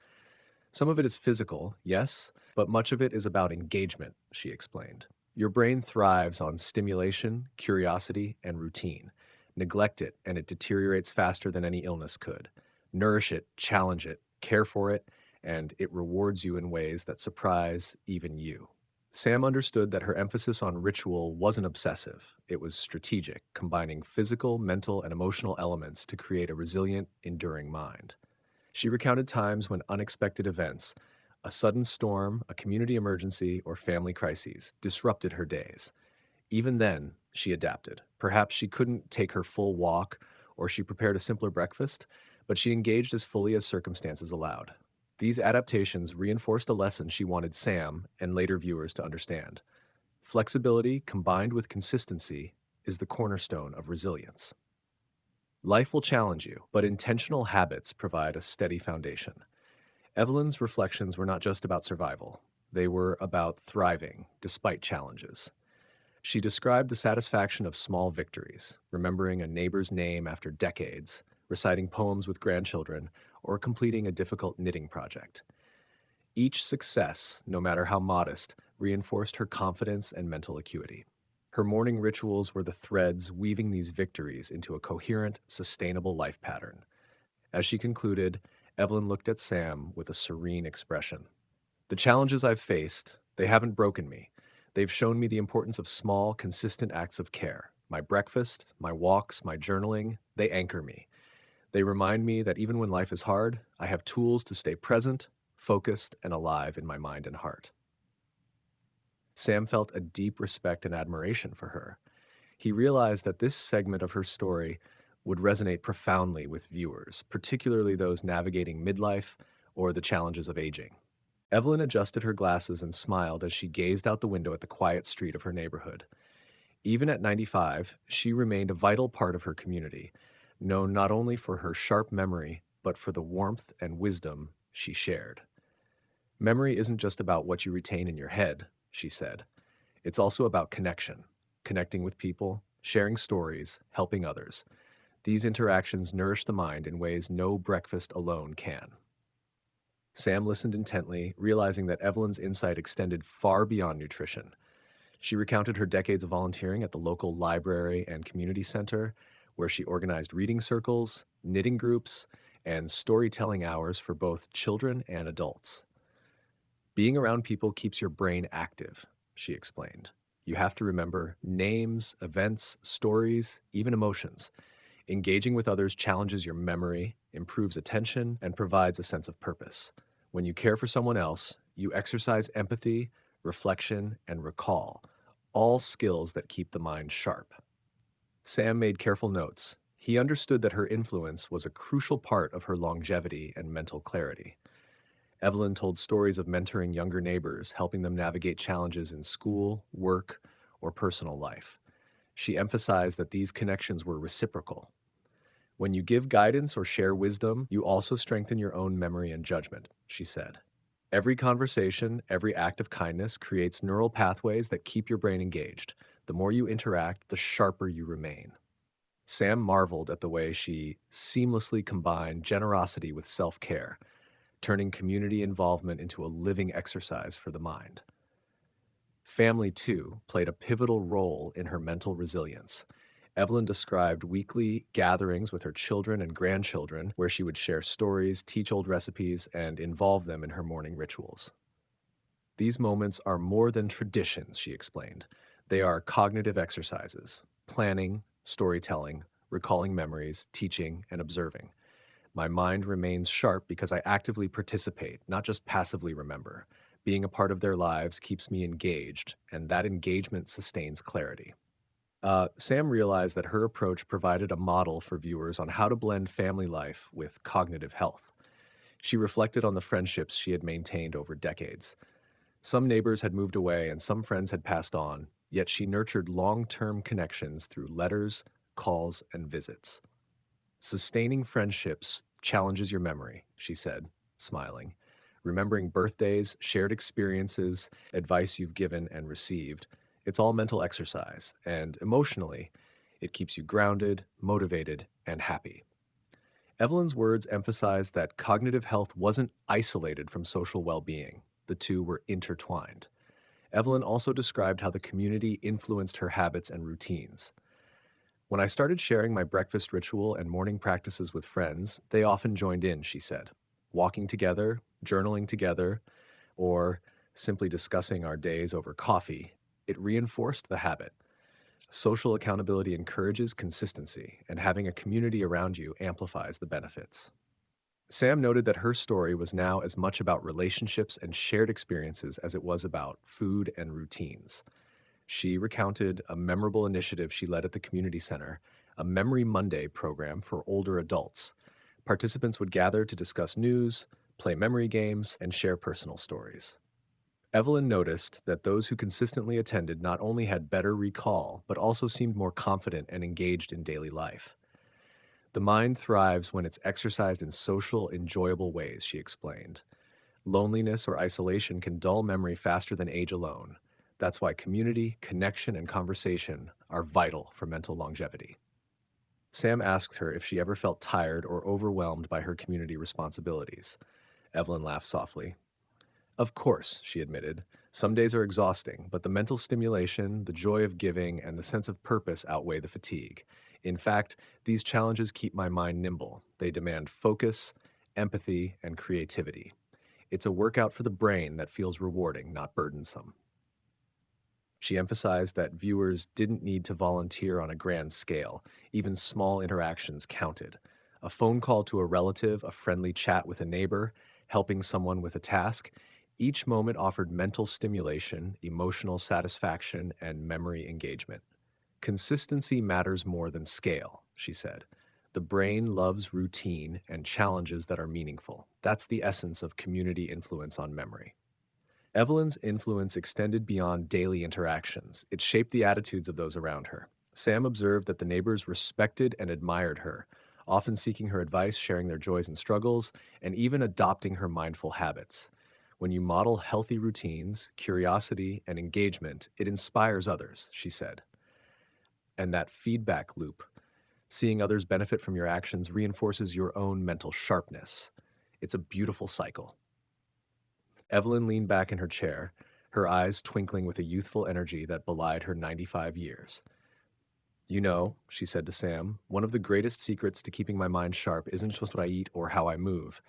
Some of it is physical, yes, but much of it is about engagement, she explained. Your brain thrives on stimulation, curiosity, and routine. Neglect it, and it deteriorates faster than any illness could. Nourish it, challenge it, care for it, and it rewards you in ways that surprise even you. Sam understood that her emphasis on ritual wasn't obsessive, it was strategic, combining physical, mental, and emotional elements to create a resilient, enduring mind. She recounted times when unexpected events, a sudden storm, a community emergency, or family crises, disrupted her days. Even then, she adapted. Perhaps she couldn't take her full walk, or she prepared a simpler breakfast, but she engaged as fully as circumstances allowed. These adaptations reinforced a lesson she wanted Sam and later viewers to understand. Flexibility combined with consistency is the cornerstone of resilience. Life will challenge you, but intentional habits provide a steady foundation. Evelyn's reflections were not just about survival, they were about thriving despite challenges. She described the satisfaction of small victories, remembering a neighbor's name after decades, reciting poems with grandchildren, or completing a difficult knitting project. Each success, no matter how modest, reinforced her confidence and mental acuity. Her morning rituals were the threads weaving these victories into a coherent, sustainable life pattern. As she concluded, Evelyn looked at Sam with a serene expression. The challenges I've faced, they haven't broken me. They've shown me the importance of small, consistent acts of care. My breakfast, my walks, my journaling, they anchor me. They remind me that even when life is hard, I have tools to stay present, focused, and alive in my mind and heart. Sam felt a deep respect and admiration for her. He realized that this segment of her story would resonate profoundly with viewers, particularly those navigating midlife or the challenges of aging. Evelyn adjusted her glasses and smiled as she gazed out the window at the quiet street of her neighborhood. Even at 95, she remained a vital part of her community, known not only for her sharp memory, but for the warmth and wisdom she shared. Memory isn't just about what you retain in your head, she said. It's also about connection, connecting with people, sharing stories, helping others. These interactions nourish the mind in ways no breakfast alone can. Sam listened intently, realizing that Evelyn's insight extended far beyond nutrition. She recounted her decades of volunteering at the local library and community center, where she organized reading circles, knitting groups, and storytelling hours for both children and adults. Being around people keeps your brain active, she explained. You have to remember names, events, stories, even emotions. Engaging with others challenges your memory, improves attention, and provides a sense of purpose. When you care for someone else, you exercise empathy, reflection, and recall, all skills that keep the mind sharp. Sam made careful notes. He understood that her influence was a crucial part of her longevity and mental clarity. Evelyn told stories of mentoring younger neighbors, helping them navigate challenges in school, work, or personal life. She emphasized that these connections were reciprocal. When you give guidance or share wisdom, you also strengthen your own memory and judgment, she said. Every conversation, every act of kindness creates neural pathways that keep your brain engaged. The more you interact, the sharper you remain. Sam marveled at the way she seamlessly combined generosity with self care, turning community involvement into a living exercise for the mind. Family, too, played a pivotal role in her mental resilience. Evelyn described weekly gatherings with her children and grandchildren where she would share stories, teach old recipes, and involve them in her morning rituals. These moments are more than traditions, she explained. They are cognitive exercises, planning, storytelling, recalling memories, teaching, and observing. My mind remains sharp because I actively participate, not just passively remember. Being a part of their lives keeps me engaged, and that engagement sustains clarity. Sam realized that her approach provided a model for viewers on how to blend family life with cognitive health. She reflected on the friendships she had maintained over decades. Some neighbors had moved away and some friends had passed on, yet she nurtured long term connections through letters, calls, and visits. Sustaining friendships challenges your memory, she said, smiling. Remembering birthdays, shared experiences, advice you've given and received, it's all mental exercise, and emotionally, it keeps you grounded, motivated, and happy. Evelyn's words emphasized that cognitive health wasn't isolated from social well being, the two were intertwined. Evelyn also described how the community influenced her habits and routines. When I started sharing my breakfast ritual and morning practices with friends, they often joined in, she said. Walking together, journaling together, or simply discussing our days over coffee, it reinforced the habit. Social accountability encourages consistency, and having a community around you amplifies the benefits. Sam noted that her story was now as much about relationships and shared experiences as it was about food and routines. She recounted a memorable initiative she led at the community center, a Memory Monday program for older adults. Participants would gather to discuss news, play memory games, and share personal stories. Evelyn noticed that those who consistently attended not only had better recall, but also seemed more confident and engaged in daily life. The mind thrives when it's exercised in social, enjoyable ways, she explained. Loneliness or isolation can dull memory faster than age alone. That's why community, connection, and conversation are vital for mental longevity. Sam asked her if she ever felt tired or overwhelmed by her community responsibilities. Evelyn laughed softly. Of course, she admitted. Some days are exhausting, but the mental stimulation, the joy of giving, and the sense of purpose outweigh the fatigue. In fact, these challenges keep my mind nimble. They demand focus, empathy, and creativity. It's a workout for the brain that feels rewarding, not burdensome. She emphasized that viewers didn't need to volunteer on a grand scale. Even small interactions counted. A phone call to a relative, a friendly chat with a neighbor, helping someone with a task, each moment offered mental stimulation, emotional satisfaction, and memory engagement. Consistency matters more than scale, she said. The brain loves routine and challenges that are meaningful. That's the essence of community influence on memory. Evelyn's influence extended beyond daily interactions. It shaped the attitudes of those around her. Sam observed that the neighbors respected and admired her, often seeking her advice, sharing their joys and struggles, and even adopting her mindful habits. When you model healthy routines, curiosity, and engagement, it inspires others, she said. And that feedback loop, seeing others benefit from your actions, reinforces your own mental sharpness. It's a beautiful cycle. Evelyn leaned back in her chair, her eyes twinkling with a youthful energy that belied her 95 years. You know, she said to Sam, one of the greatest secrets to keeping my mind sharp isn't just what I eat or how I move.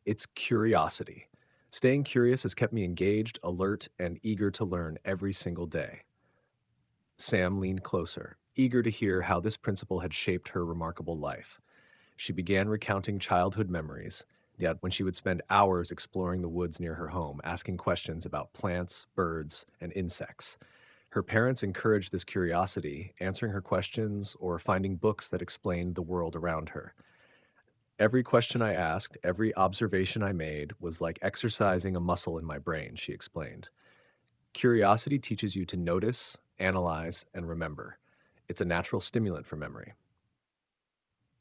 It's curiosity. Staying curious has kept me engaged, alert, and eager to learn every single day. Sam leaned closer, eager to hear how this principle had shaped her remarkable life. She began recounting childhood memories, yet when she would spend hours exploring the woods near her home, asking questions about plants, birds, and insects. Her parents encouraged this curiosity, answering her questions or finding books that explained the world around her. Every question I asked, every observation I made was like exercising a muscle in my brain, she explained. Curiosity teaches you to notice, analyze, and remember. It's a natural stimulant for memory.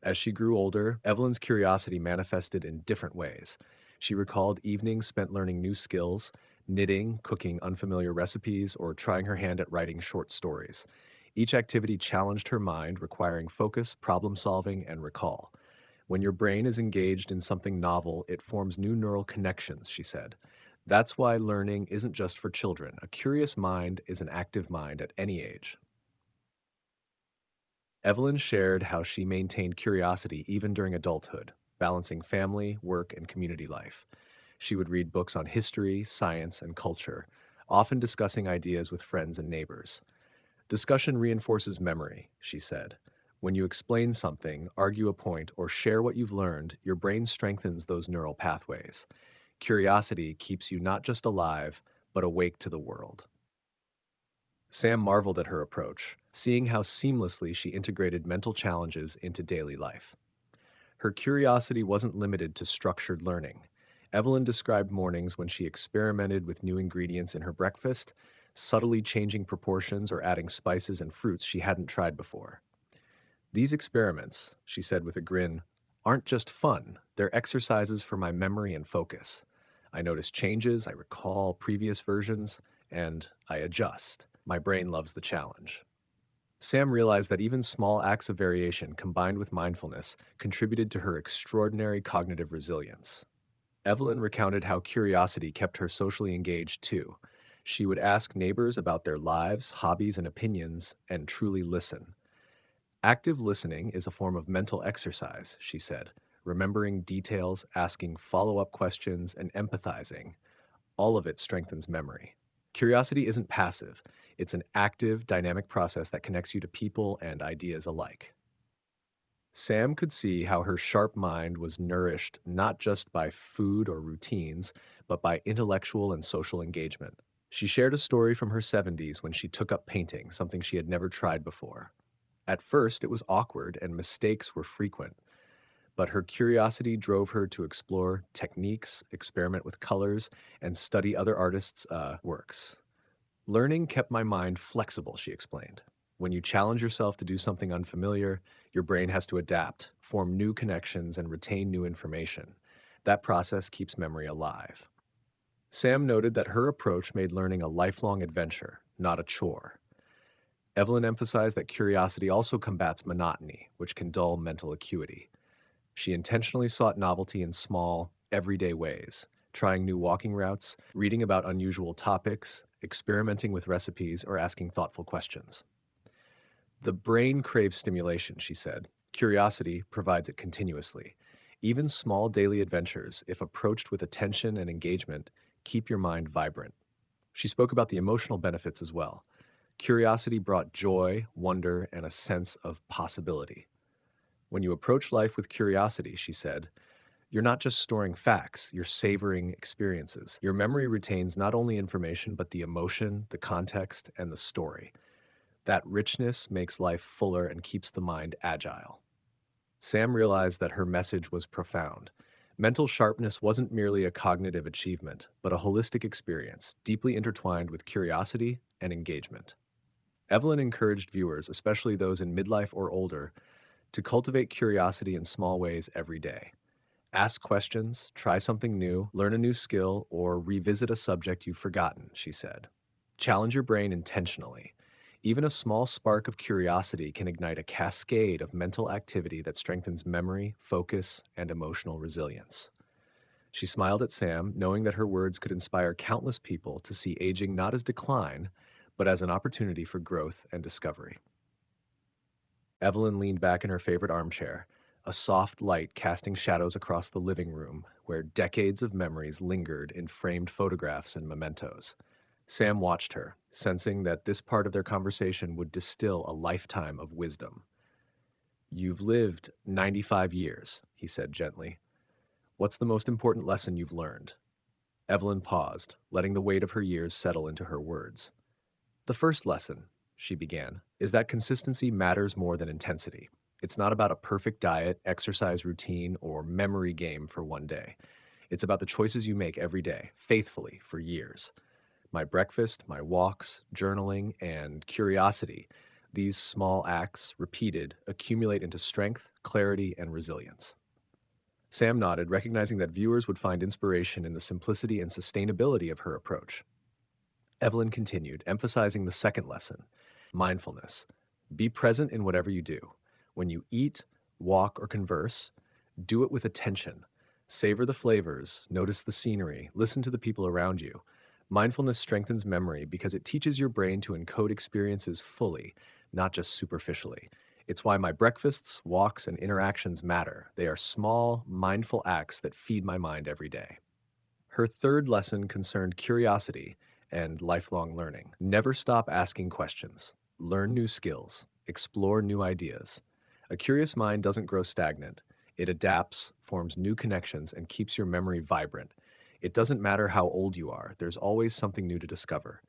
As she grew older, Evelyn's curiosity manifested in different ways. She recalled evenings spent learning new skills, knitting, cooking unfamiliar recipes, or trying her hand at writing short stories. Each activity challenged her mind, requiring focus, problem solving, and recall. When your brain is engaged in something novel, it forms new neural connections, she said. That's why learning isn't just for children. A curious mind is an active mind at any age. Evelyn shared how she maintained curiosity even during adulthood, balancing family, work, and community life. She would read books on history, science, and culture, often discussing ideas with friends and neighbors. Discussion reinforces memory, she said. When you explain something, argue a point, or share what you've learned, your brain strengthens those neural pathways. Curiosity keeps you not just alive, but awake to the world. Sam marveled at her approach, seeing how seamlessly she integrated mental challenges into daily life. Her curiosity wasn't limited to structured learning. Evelyn described mornings when she experimented with new ingredients in her breakfast, subtly changing proportions or adding spices and fruits she hadn't tried before. These experiments, she said with a grin, aren't just fun, they're exercises for my memory and focus. I notice changes, I recall previous versions, and I adjust. My brain loves the challenge. Sam realized that even small acts of variation combined with mindfulness contributed to her extraordinary cognitive resilience. Evelyn recounted how curiosity kept her socially engaged too. She would ask neighbors about their lives, hobbies, and opinions, and truly listen. Active listening is a form of mental exercise, she said, remembering details, asking follow up questions, and empathizing. All of it strengthens memory. Curiosity isn't passive, it's an active, dynamic process that connects you to people and ideas alike. Sam could see how her sharp mind was nourished not just by food or routines, but by intellectual and social engagement. She shared a story from her 70s when she took up painting, something she had never tried before. At first, it was awkward and mistakes were frequent, but her curiosity drove her to explore techniques, experiment with colors, and study other artists' works. Learning kept my mind flexible, she explained. When you challenge yourself to do something unfamiliar, your brain has to adapt, form new connections, and retain new information. That process keeps memory alive. Sam noted that her approach made learning a lifelong adventure, not a chore. Evelyn emphasized that curiosity also combats monotony, which can dull mental acuity. She intentionally sought novelty in small, everyday ways, trying new walking routes, reading about unusual topics, experimenting with recipes, or asking thoughtful questions. The brain craves stimulation, she said. Curiosity provides it continuously. Even small daily adventures, if approached with attention and engagement, keep your mind vibrant. She spoke about the emotional benefits as well. Curiosity brought joy, wonder, and a sense of possibility. When you approach life with curiosity, she said, you're not just storing facts, you're savoring experiences. Your memory retains not only information, but the emotion, the context, and the story. That richness makes life fuller and keeps the mind agile. Sam realized that her message was profound. Mental sharpness wasn't merely a cognitive achievement, but a holistic experience, deeply intertwined with curiosity and engagement. Evelyn encouraged viewers, especially those in midlife or older, to cultivate curiosity in small ways every day. Ask questions, try something new, learn a new skill, or revisit a subject you've forgotten, she said. Challenge your brain intentionally. Even a small spark of curiosity can ignite a cascade of mental activity that strengthens memory, focus, and emotional resilience. She smiled at Sam, knowing that her words could inspire countless people to see aging not as decline, but as an opportunity for growth and discovery. Evelyn leaned back in her favorite armchair, a soft light casting shadows across the living room where decades of memories lingered in framed photographs and mementos. Sam watched her, sensing that this part of their conversation would distill a lifetime of wisdom. You've lived 95 years, he said gently. What's the most important lesson you've learned? Evelyn paused, letting the weight of her years settle into her words. The first lesson, she began, is that consistency matters more than intensity. It's not about a perfect diet, exercise routine, or memory game for one day. It's about the choices you make every day, faithfully, for years. My breakfast, my walks, journaling, and curiosity, These small acts, repeated, accumulate into strength, clarity, and resilience. Sam nodded, recognizing that viewers would find inspiration in the simplicity and sustainability of her approach. Evelyn continued, emphasizing the second lesson: mindfulness. Be present in whatever you do. When you eat, walk, or converse, do it with attention. Savor the flavors, notice the scenery, listen to the people around you. Mindfulness strengthens memory because it teaches your brain to encode experiences fully, not just superficially. It's why my breakfasts, walks, and interactions matter. They are small, mindful acts that feed my mind every day. Her third lesson concerned curiosity and lifelong learning. Never stop asking questions. Learn new skills. Explore new ideas. A curious mind doesn't grow stagnant. It adapts, forms new connections, and keeps your memory vibrant. It doesn't matter how old you are, there's always something new to discover.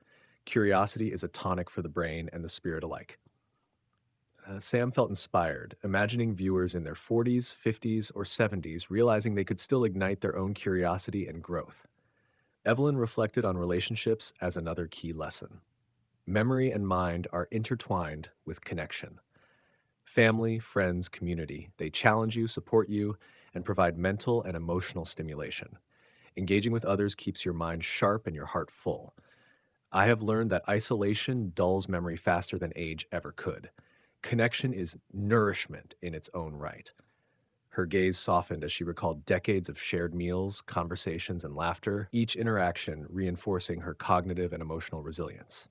Curiosity is a tonic for the brain and the spirit alike. Sam felt inspired, imagining viewers in their 40s, 50s, or 70s realizing they could still ignite their own curiosity and growth. Evelyn reflected on relationships as another key lesson. Memory and mind are intertwined with connection. Family, friends, community, they challenge you, support you, and provide mental and emotional stimulation. Engaging with others keeps your mind sharp and your heart full. I have learned that isolation dulls memory faster than age ever could. Connection is nourishment in its own right. Her gaze softened as she recalled decades of shared meals, conversations, and laughter, each interaction reinforcing her cognitive and emotional resilience.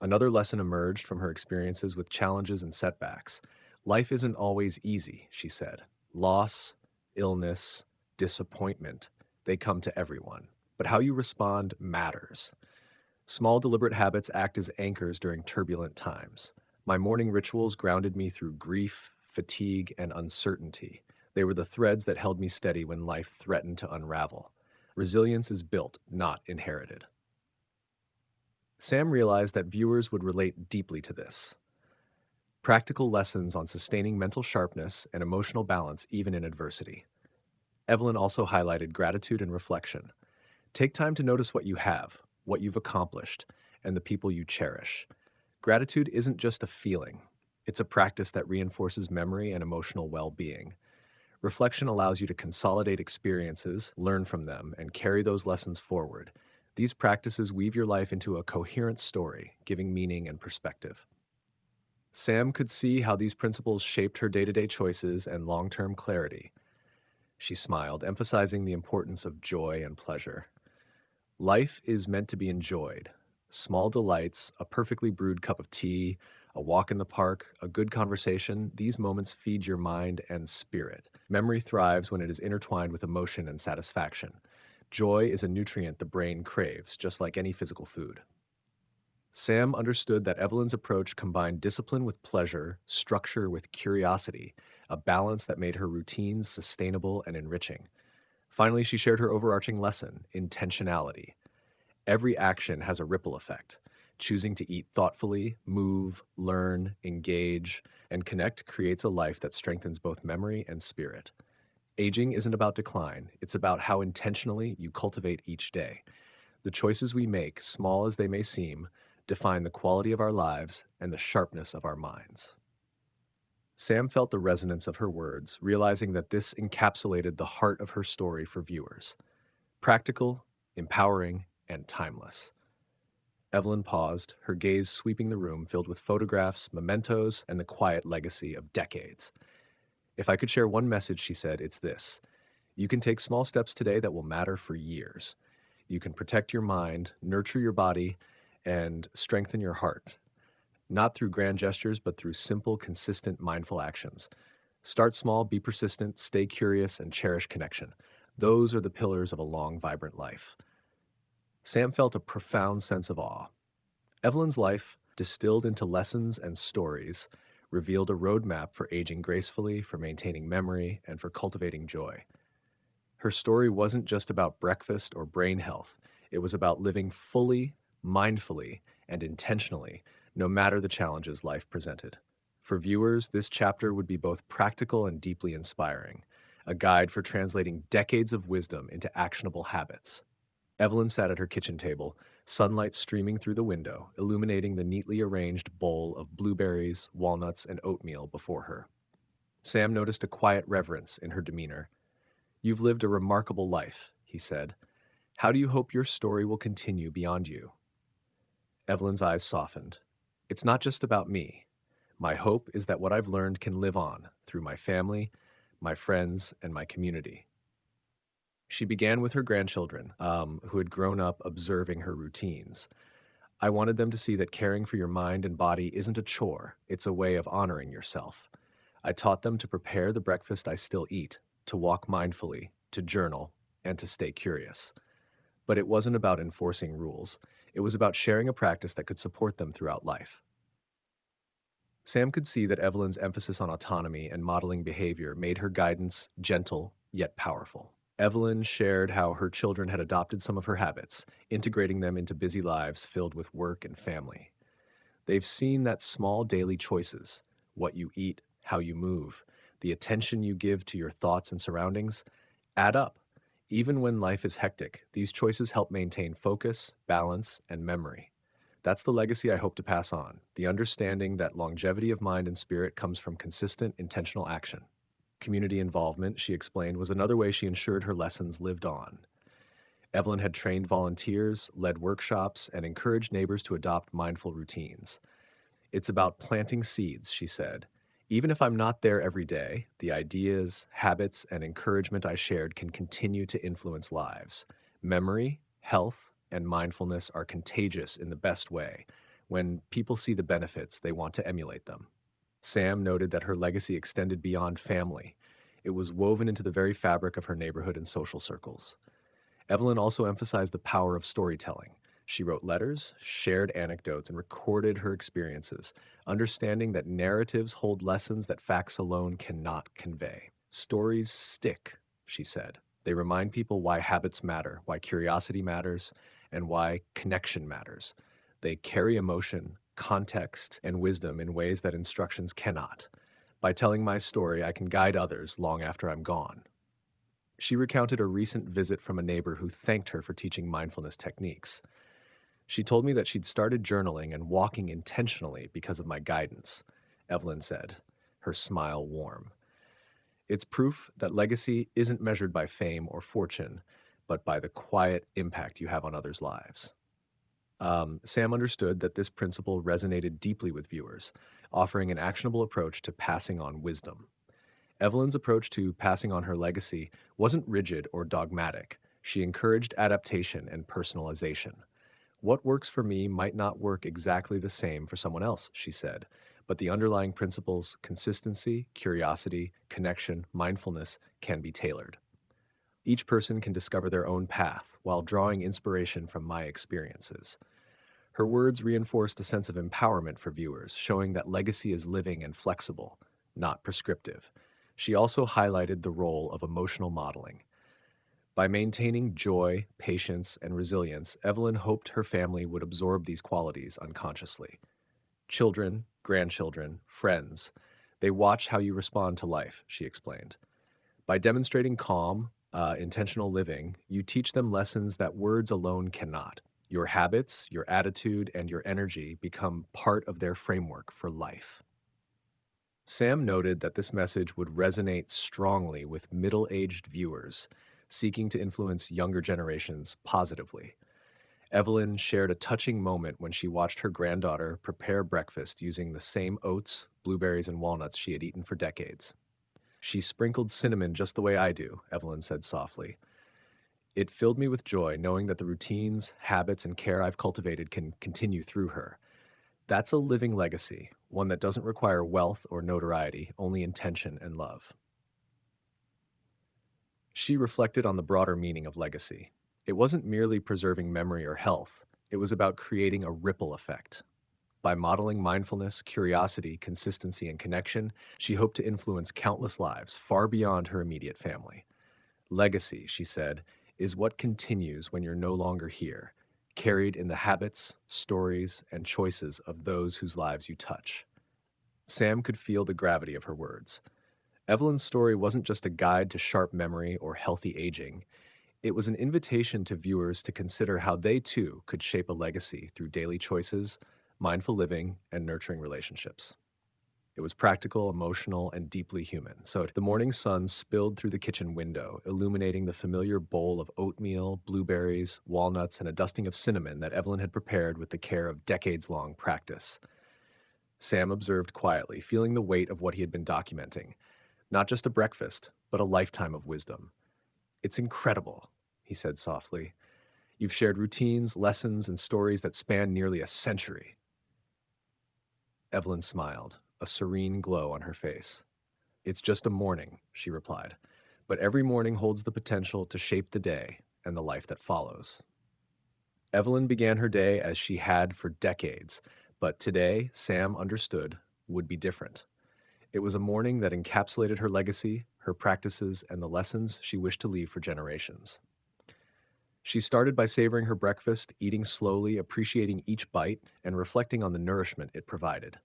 Another lesson emerged from her experiences with challenges and setbacks. Life isn't always easy, she said. Loss, illness, disappointment, they come to everyone. But how you respond matters. Small, deliberate habits act as anchors during turbulent times. My morning rituals grounded me through grief, fatigue, and uncertainty. They were the threads that held me steady when life threatened to unravel. Resilience is built, not inherited. Sam realized that viewers would relate deeply to this. Practical lessons on sustaining mental sharpness and emotional balance even in adversity. Evelyn also highlighted gratitude and reflection. Take time to notice what you have, what you've accomplished, and the people you cherish. Gratitude isn't just a feeling, it's a practice that reinforces memory and emotional well-being. Reflection allows you to consolidate experiences, learn from them, and carry those lessons forward. These practices weave your life into a coherent story, giving meaning and perspective. Sam could see how these principles shaped her day-to-day choices and long-term clarity. She smiled, emphasizing the importance of joy and pleasure. Life is meant to be enjoyed. Small delights, a perfectly brewed cup of tea, a walk in the park, a good conversation, these moments feed your mind and spirit. Memory thrives when it is intertwined with emotion and satisfaction. Joy is a nutrient the brain craves, just like any physical food. Sam understood that Evelyn's approach combined discipline with pleasure, structure with curiosity, a balance that made her routines sustainable and enriching. Finally, she shared her overarching lesson: intentionality. Every action has a ripple effect. Choosing to eat thoughtfully, move, learn, engage, and connect creates a life that strengthens both memory and spirit. Aging isn't about decline, it's about how intentionally you cultivate each day. The choices we make, small as they may seem, define the quality of our lives and the sharpness of our minds. Sam felt the resonance of her words, realizing that this encapsulated the heart of her story for viewers: practical, empowering, and timeless. Evelyn paused, her gaze sweeping the room filled with photographs, mementos, and the quiet legacy of decades. If I could share one message, she said, it's this: you can take small steps today that will matter for years. You can protect your mind, nurture your body, and strengthen your heart, not through grand gestures, but through simple, consistent, mindful actions. Start small, be persistent, stay curious, and cherish connection. Those are the pillars of a long, vibrant life. Sam felt a profound sense of awe. Evelyn's life, distilled into lessons and stories, revealed a roadmap for aging gracefully, for maintaining memory, and for cultivating joy. Her story wasn't just about breakfast or brain health. It was about living fully, mindfully, and intentionally, no matter the challenges life presented. For viewers, this chapter would be both practical and deeply inspiring, a guide for translating decades of wisdom into actionable habits. Evelyn sat at her kitchen table, sunlight streaming through the window, illuminating the neatly arranged bowl of blueberries, walnuts, and oatmeal before her. Sam noticed a quiet reverence in her demeanor. "You've lived a remarkable life," he said. "How do you hope your story will continue beyond you?" Evelyn's eyes softened. "It's not just about me. My hope is that what I've learned can live on through my family, my friends, and my community." She began with her grandchildren, who had grown up observing her routines. "I wanted them to see that caring for your mind and body isn't a chore, it's a way of honoring yourself. I taught them to prepare the breakfast I still eat, to walk mindfully, to journal, and to stay curious. But it wasn't about enforcing rules. It was about sharing a practice that could support them throughout life." Sam could see that Evelyn's emphasis on autonomy and modeling behavior made her guidance gentle yet powerful. Evelyn shared how her children had adopted some of her habits, integrating them into busy lives filled with work and family. They've seen that small daily choices, what you eat, how you move, the attention you give to your thoughts and surroundings, add up. Even when life is hectic, these choices help maintain focus, balance, and memory. That's the legacy I hope to pass on, the understanding that longevity of mind and spirit comes from consistent, intentional action. Community involvement, she explained, was another way she ensured her lessons lived on. Evelyn had trained volunteers, led workshops, and encouraged neighbors to adopt mindful routines. "It's about planting seeds," she said. "Even if I'm not there every day, the ideas, habits, and encouragement I shared can continue to influence lives. Memory, health, and mindfulness are contagious in the best way. When people see the benefits, they want to emulate them." Sam noted that her legacy extended beyond family. It was woven into the very fabric of her neighborhood and social circles. Evelyn also emphasized the power of storytelling. She wrote letters, shared anecdotes, and recorded her experiences, understanding that narratives hold lessons that facts alone cannot convey. "Stories stick," she said. "They remind people why habits matter, why curiosity matters, and why connection matters. They carry emotion, context, and wisdom in ways that instructions cannot. By telling my story, I can guide others long after I'm gone." She recounted a recent visit from a neighbor who thanked her for teaching mindfulness techniques. "She told me that she'd started journaling and walking intentionally because of my guidance," Evelyn said, her smile warm. "It's proof that legacy isn't measured by fame or fortune, but by the quiet impact you have on others' lives." Sam understood that this principle resonated deeply with viewers, offering an actionable approach to passing on wisdom. Evelyn's approach to passing on her legacy wasn't rigid or dogmatic. She encouraged adaptation and personalization. "What works for me might not work exactly the same for someone else," she said, "but the underlying principles, consistency, curiosity, connection, mindfulness, can be tailored. Each person can discover their own path while drawing inspiration from my experiences." Her words reinforced a sense of empowerment for viewers, showing that legacy is living and flexible, not prescriptive. She also highlighted the role of emotional modeling. By maintaining joy, patience, and resilience, Evelyn hoped her family would absorb these qualities unconsciously. "Children, grandchildren, friends, they watch how you respond to life," she explained. "By demonstrating calm, intentional living, you teach them lessons that words alone cannot. Your habits, your attitude, and your energy become part of their framework for life." Sam noted that this message would resonate strongly with middle-aged viewers seeking to influence younger generations positively. Evelyn shared a touching moment when she watched her granddaughter prepare breakfast using the same oats, blueberries, and walnuts she had eaten for decades. "She sprinkled cinnamon just the way I do," Evelyn said softly. "It filled me with joy knowing that the routines, habits, and care I've cultivated can continue through her. That's a living legacy, one that doesn't require wealth or notoriety, only intention and love." She reflected on the broader meaning of legacy. It wasn't merely preserving memory or health, it was about creating a ripple effect. By modeling mindfulness, curiosity, consistency, and connection, she hoped to influence countless lives far beyond her immediate family. "Legacy," she said, "is what continues when you're no longer here, carried in the habits, stories, and choices of those whose lives you touch." Sam could feel the gravity of her words. Evelyn's story wasn't just a guide to sharp memory or healthy aging. It was an invitation to viewers to consider how they too could shape a legacy through daily choices, mindful living, and nurturing relationships. It was practical, emotional, and deeply human. So the morning sun spilled through the kitchen window, illuminating the familiar bowl of oatmeal, blueberries, walnuts, and a dusting of cinnamon that Evelyn had prepared with the care of decades long practice. Sam observed quietly, feeling the weight of what he had been documenting. Not just a breakfast, but a lifetime of wisdom. It's incredible, he said softly. You've shared routines, lessons, and stories that span nearly a century. Evelyn smiled, a serene glow on her face. It's just a morning, she replied, but every morning holds the potential to shape the day and the life that follows. Evelyn began her day as she had for decades, but today, Sam understood, would be different. It was a morning that encapsulated her legacy, her practices, and the lessons she wished to leave for generations. She started by savoring her breakfast, eating slowly, appreciating each bite, and reflecting on the nourishment it provided.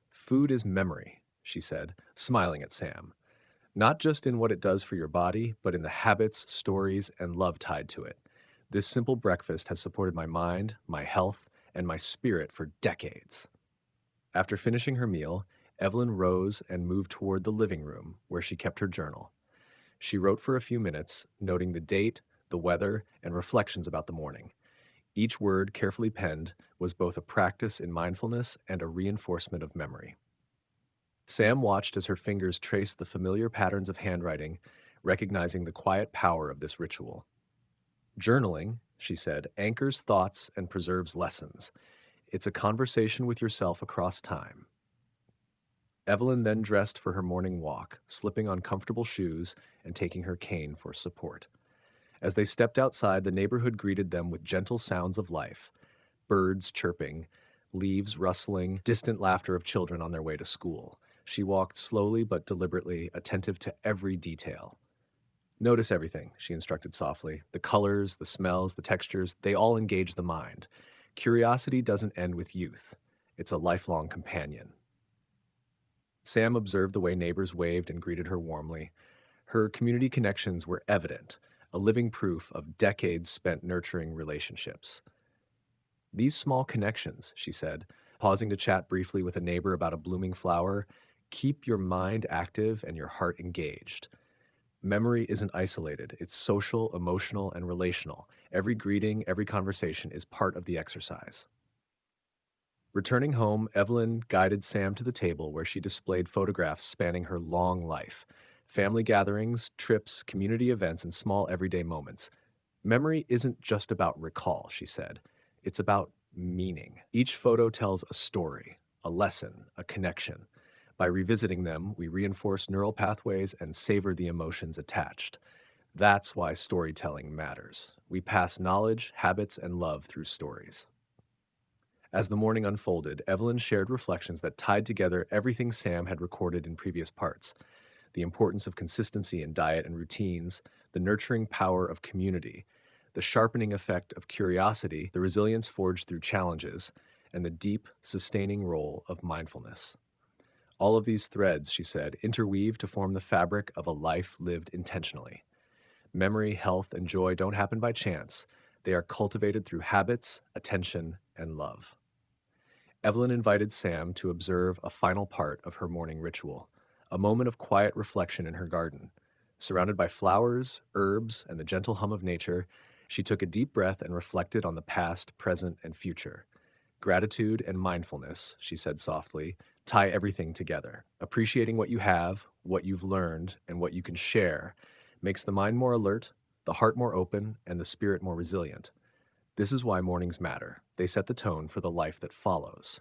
Food is memory, she said, smiling at Sam, not just in what it does for your body, but in the habits, stories, and love tied to it. This simple breakfast has supported my mind, my health, and my spirit for decades. After finishing her meal, Evelyn rose and moved toward the living room where she kept her journal. She wrote for a few minutes, noting the date, the weather, and reflections about the morning. Each word, carefully penned, was both a practice in mindfulness and a reinforcement of memory. Sam watched as her fingers traced the familiar patterns of handwriting, recognizing the quiet power of this ritual. Journaling, she said, anchors thoughts and preserves lessons. It's a conversation with yourself across time. Evelyn then dressed for her morning walk, slipping on comfortable shoes and taking her cane for support. As they stepped outside, the neighborhood greeted them with gentle sounds of life, birds chirping, leaves rustling, distant laughter of children on their way to school. She walked slowly but deliberately, attentive to every detail. Notice everything, she instructed softly. The colors, the smells, the textures, they all engage the mind. Curiosity doesn't end with youth. It's a lifelong companion. Sam observed the way neighbors waved and greeted her warmly. Her community connections were evident, a living proof of decades spent nurturing relationships. These small connections, she said, pausing to chat briefly with a neighbor about a blooming flower, keep your mind active and your heart engaged. Memory isn't isolated, it's social, emotional, and relational. Every greeting, every conversation is part of the exercise. Returning home, Evelyn guided Sam to the table where she displayed photographs spanning her long life. Family gatherings, trips, community events, and small everyday moments. Memory isn't just about recall, she said. It's about meaning. Each photo tells a story, a lesson, a connection. By revisiting them, we reinforce neural pathways and savor the emotions attached. That's why storytelling matters. We pass knowledge, habits, and love through stories. As the morning unfolded, Evelyn shared reflections that tied together everything Sam had recorded in previous parts: the importance of consistency in diet and routines, the nurturing power of community, the sharpening effect of curiosity, the resilience forged through challenges, and the deep, sustaining role of mindfulness. All of these threads, she said, interweave to form the fabric of a life lived intentionally. Memory, health, and joy don't happen by chance. They are cultivated through habits, attention, and love. Evelyn invited Sam to observe a final part of her morning ritual, a moment of quiet reflection in her garden. Surrounded by flowers, herbs, and the gentle hum of nature, she took a deep breath and reflected on the past, present, and future. Gratitude and mindfulness, she said softly, tie everything together. Appreciating what you have, what you've learned, and what you can share makes the mind more alert, the heart more open, and the spirit more resilient. This is why mornings matter. They set the tone for the life that follows.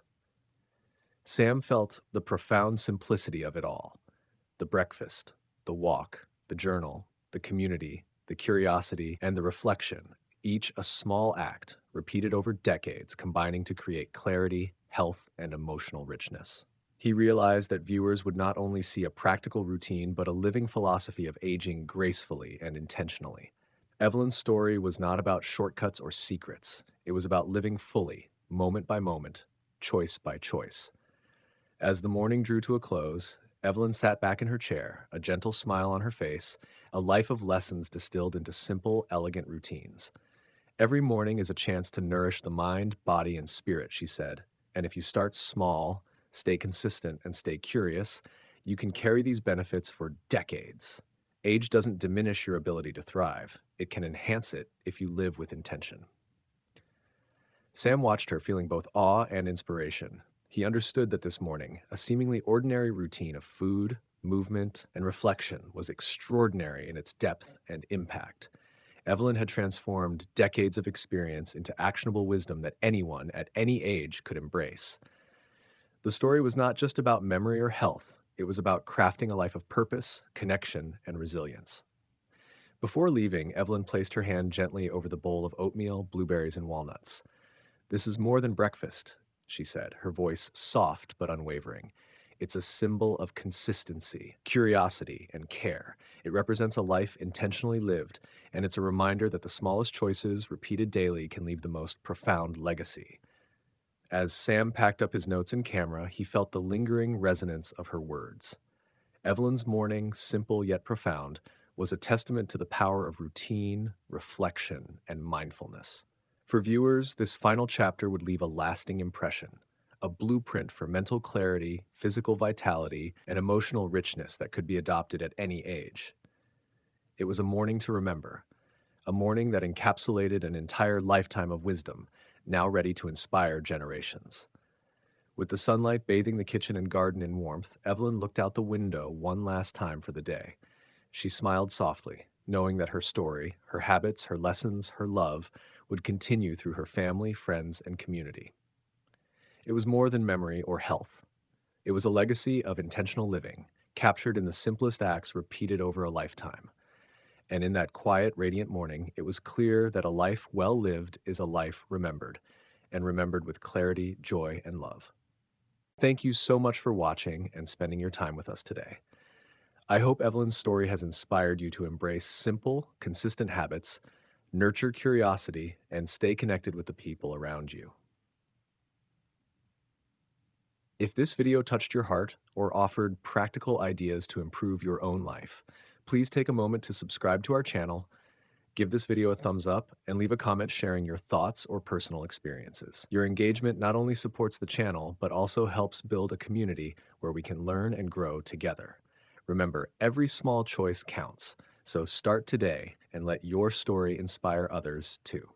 Sam felt the profound simplicity of it all: the breakfast, the walk, the journal, the community, the curiosity, and the reflection, each a small act, repeated over decades, combining to create clarity, health, and emotional richness. He realized that viewers would not only see a practical routine, but a living philosophy of aging gracefully and intentionally. Evelyn's story was not about shortcuts or secrets. It was about living fully, moment by moment, choice by choice. As the morning drew to a close, Evelyn sat back in her chair, a gentle smile on her face, a life of lessons distilled into simple, elegant routines. Every morning is a chance to nourish the mind, body, and spirit, she said. And if you start small, stay consistent, and stay curious, you can carry these benefits for decades. Age doesn't diminish your ability to thrive, it can enhance it if you live with intention. Sam watched her, feeling both awe and inspiration. He understood that this morning, a seemingly ordinary routine of food, movement, and reflection was extraordinary in its depth and impact. Evelyn had transformed decades of experience into actionable wisdom that anyone at any age could embrace. The story was not just about memory or health, it was about crafting a life of purpose, connection, and resilience. Before leaving, Evelyn placed her hand gently over the bowl of oatmeal, blueberries, and walnuts. "This is more than breakfast," she said, her voice soft but unwavering. "It's a symbol of consistency, curiosity, and care. It represents a life intentionally lived, and it's a reminder that the smallest choices, repeated daily, can leave the most profound legacy." As Sam packed up his notes and camera, he felt the lingering resonance of her words. Evelyn's morning, simple yet profound, was a testament to the power of routine, reflection, and mindfulness. For viewers, this final chapter would leave a lasting impression, a blueprint for mental clarity, physical vitality, and emotional richness that could be adopted at any age. It was a morning to remember, a morning that encapsulated an entire lifetime of wisdom, now ready to inspire generations. With the sunlight bathing the kitchen and garden in warmth, Evelyn looked out the window one last time for the day. She smiled softly, knowing that her story, her habits, her lessons, her love would continue through her family, friends, and community. It was more than memory or health. It was a legacy of intentional living, captured in the simplest acts repeated over a lifetime. And in that quiet, radiant morning, it was clear that a life well lived is a life remembered, and remembered with clarity, joy, and love. Thank you so much for watching and spending your time with us today. I hope Evelyn's story has inspired you to embrace simple, consistent habits, nurture curiosity, and stay connected with the people around you. If this video touched your heart or offered practical ideas to improve your own life, please take a moment to subscribe to our channel, give this video a thumbs up, and leave a comment sharing your thoughts or personal experiences. Your engagement not only supports the channel, but also helps build a community where we can learn and grow together. Remember, every small choice counts, so start today and let your story inspire others too.